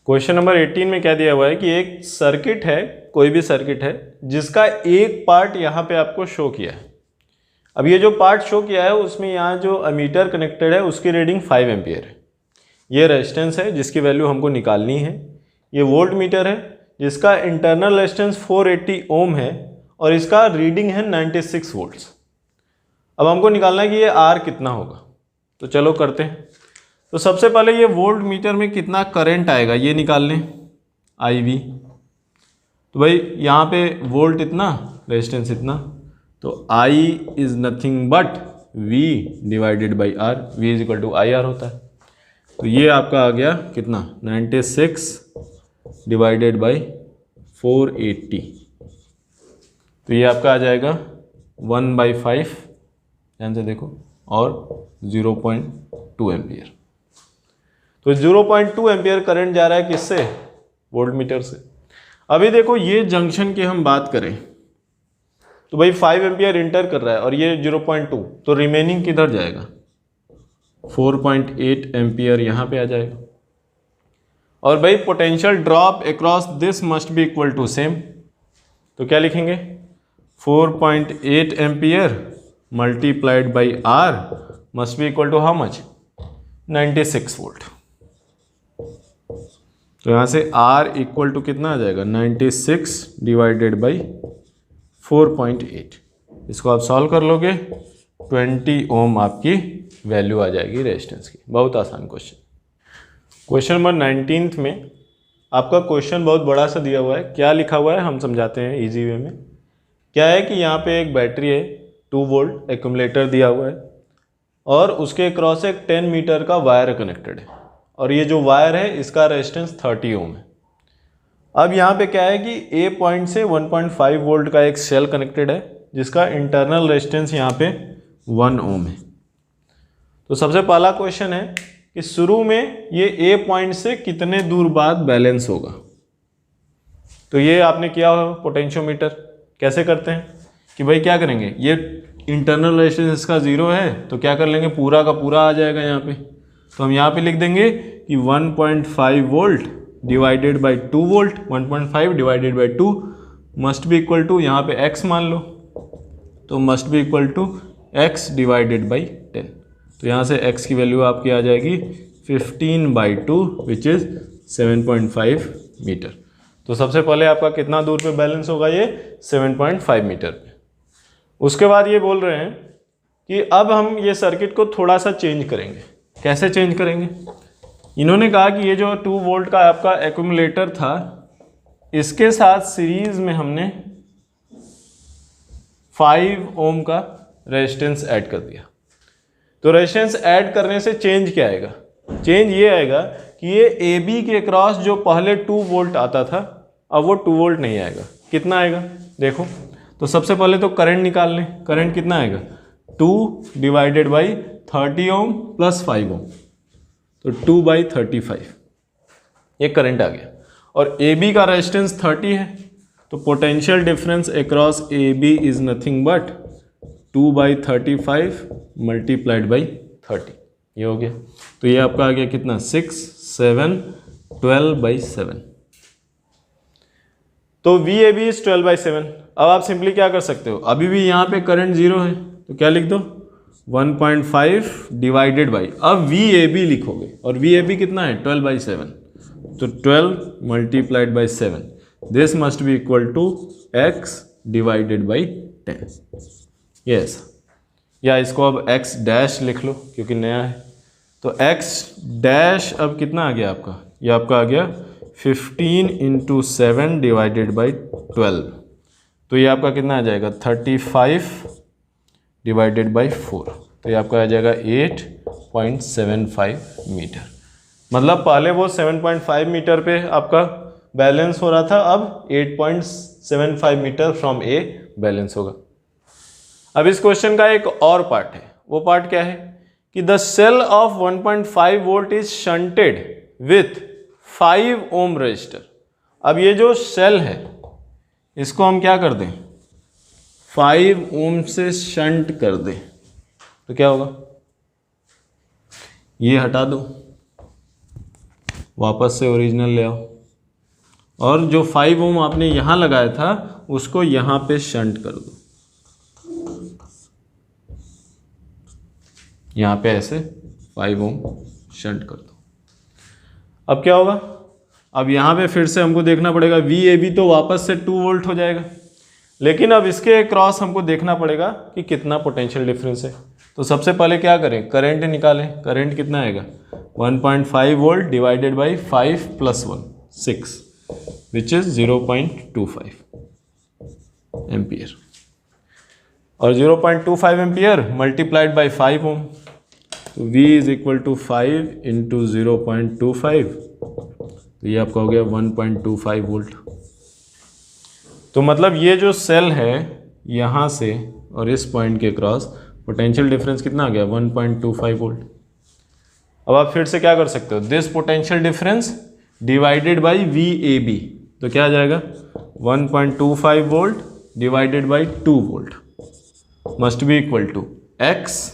क्वेश्चन नंबर 18 में क्या दिया हुआ है कि एक सर्किट है, कोई भी सर्किट है जिसका एक पार्ट यहाँ पे आपको शो किया है। अब ये जो पार्ट शो किया है उसमें यहाँ जो अमीटर कनेक्टेड है उसकी रीडिंग 5 एम्पियर है, ये रेजिस्टेंस है जिसकी वैल्यू हमको निकालनी है, ये वोल्ट मीटर है जिसका इंटरनल रेजिस्टेंस 480 ओम है और इसका रीडिंग है 96 वोल्ट्स। अब हमको निकालना है कि ये R कितना होगा, तो चलो करते हैं। तो सबसे पहले ये वोल्ट मीटर में कितना करंट आएगा ये निकाल लें, IV। तो भाई यहाँ पे वोल्ट इतना, रेजिस्टेंस इतना, तो I is nothing but V divided by R, V is equal to IR होता है। तो ये आपका आ गया कितना 96 डिवाइडेड बाई 480, तो ये आपका आ जाएगा 1/5, ध्यान से देखो, और 0.2 एम्पियर। तो 0.2 एम्पियर करंट जा रहा है किससे, वोल्ट मीटर से। अभी देखो ये जंक्शन की हम बात करें तो भाई 5 एम्पियर इंटर कर रहा है और ये 0.2, तो रिमेनिंग किधर जाएगा 4.8 एम्पियर यहाँ पे आ जाएगा। और भाई potential drop across this must be equal to same, तो क्या लिखेंगे 4.8 ampere multiplied by R must be equal to how much 96 volt. तो यहाँ से R इक्वल टू कितना आ जाएगा 96 डिवाइडेड बाई 4.8। इसको आप सॉल्व कर लोगे 20 ओम आपकी वैल्यू आ जाएगी रेजिस्टेंस की। बहुत आसान क्वेश्चन। क्वेश्चन नंबर 19 में आपका क्वेश्चन बहुत बड़ा सा दिया हुआ है। क्या लिखा हुआ है हम समझाते हैं इजी वे में। क्या है कि यहाँ पे एक बैटरी है, 2 वोल्ट एक्यूमुलेटर दिया हुआ है और उसके क्रॉस एक 10 मीटर का वायर कनेक्टेड है और ये जो वायर है इसका रेजिस्टेंस 30 ओम है। अब यहाँ पे क्या है कि ए पॉइंट से 1.5 वोल्ट का एक सेल कनेक्टेड है जिसका इंटरनल रेजिस्टेंस यहाँ पे 1 ओम है। तो सबसे पहला क्वेश्चन है कि शुरू में ये ए पॉइंट से कितने दूर बाद बैलेंस होगा। तो ये आपने किया होगा पोटेंशियोमीटर। कैसे करते हैं कि भाई क्या करेंगे, ये इंटरनल रेजिस्टेंस इसका 0 है तो क्या कर लेंगे पूरा का पूरा आ जाएगा यहाँ पे। तो हम यहाँ पे लिख देंगे कि 1.5 volt divided by 2 volt, 1.5 divided by 2 must be equal to, यहाँ पे x मान लो तो must be equal to x divided by 10। तो यहाँ से x की वैल्यू आपकी आ जाएगी 15/2 विच इज़ 7.5 मीटर। तो सबसे पहले आपका कितना दूर पे बैलेंस होगा, ये 7.5 मीटर पे। उसके बाद ये बोल रहे हैं कि अब हम ये सर्किट को थोड़ा सा चेंज करेंगे। कैसे चेंज करेंगे, इन्होंने कहा कि ये जो 2 वोल्ट का आपका एक्यूमुलेटर था इसके साथ सीरीज में हमने 5 ओम का रेजिस्टेंस ऐड कर दिया। तो रेजिस्टेंस ऐड करने से चेंज क्या आएगा, चेंज ये आएगा कि ये ए बी के क्रॉस जो पहले 2 वोल्ट आता था अब वो 2 वोल्ट नहीं आएगा। कितना आएगा देखो, तो सबसे पहले तो करंट निकाल लें। करंट कितना आएगा 2 डिवाइडेड बाई 30 ओम प्लस 5 ओम, तो 2/35 ये करंट आ गया। और ए बी का रेजिस्टेंस 30 है तो potential difference across A B is nothing but 2/35 multiplied by 30, ये हो गया। तो ये आपका आ गया कितना 6, 7, 12/7। तो वी ए बी इज 12/7। अब आप सिंपली क्या कर सकते हो, अभी भी यहाँ पे करंट 0 है तो क्या लिख दो 1.5 डिवाइडेड बाई, अब वी ए बी लिखोगे और वी ए बी कितना है 12/7, तो 12 multiplied by 7 this must be equal to x divided by 10। Yes, या इसको अब x डैश लिख लो क्योंकि नया है। तो x डैश अब कितना आ गया आपका, ये आपका आ गया 15 × 7 डिवाइडेड बाई 12, तो ये आपका कितना आ जाएगा 35 डिवाइडेड बाई 4, तो ये आपका आ जाएगा 8.75 मीटर। मतलब पहले वो 7.5 मीटर पे आपका बैलेंस हो रहा था, अब 8.75 मीटर फ्रॉम ए बैलेंस होगा। अब इस क्वेश्चन का एक और पार्ट है, वो पार्ट क्या है कि the cell of 1.5 volt is shunted with 5 ohm resistor. अब ये जो सेल है इसको हम क्या कर दें 5 ओम से शंट कर दें तो क्या होगा, ये हटा दो वापस से ओरिजिनल ले आओ और जो 5 ओम आपने यहाँ लगाया था उसको यहाँ पे शंट कर दो, यहाँ पे ऐसे 5 ओम शंट कर दो। अब क्या होगा, अब यहाँ पे फिर से हमको देखना पड़ेगा वी ए बी तो वापस से 2 वोल्ट हो जाएगा, लेकिन अब इसके क्रॉस हमको देखना पड़ेगा कि कितना पोटेंशियल डिफरेंस है। तो सबसे पहले क्या करें, करंट निकालें। करंट कितना आएगा 1.5 volt divided by 5 + 1 6 which is 0.25 ampere, और 0.25 एम्पियर मल्टीप्लाइड बाई 5 ओम, तो V इज इक्वल टू 5 × 0.25, तो ये आपका हो गया 1.25 वोल्ट। तो मतलब ये जो सेल है यहाँ से और इस पॉइंट के क्रॉस पोटेंशियल डिफरेंस कितना आ गया 1.25 वोल्ट। अब आप फिर से क्या कर सकते हो, this potential difference divided by V A B, तो क्या आ जाएगा 1.25 volt divided by 2 volt must be equal to x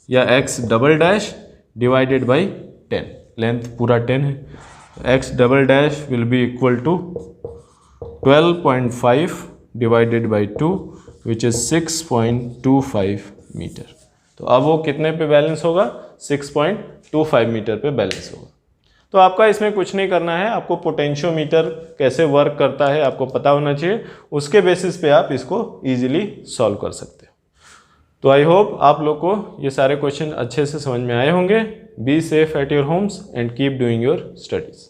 या x double dash divided by 10, length पूरा 10 है, x double dash will be equal to 12.5 divided by 2 which is 6.25 metre. तो अब वो कितने पे बैलेंस होगा? 6.25 मीटर पे बैलेंस होगा। तो आपका इसमें कुछ नहीं करना है, आपको पोटेंशियोमीटर कैसे वर्क करता है आपको पता होना चाहिए, उसके बेसिस पे आप इसको इजीली सॉल्व कर सकते हो। तो आई होप आप लोग को ये सारे क्वेश्चन अच्छे से समझ में आए होंगे। Be safe at your homes and keep doing your studies.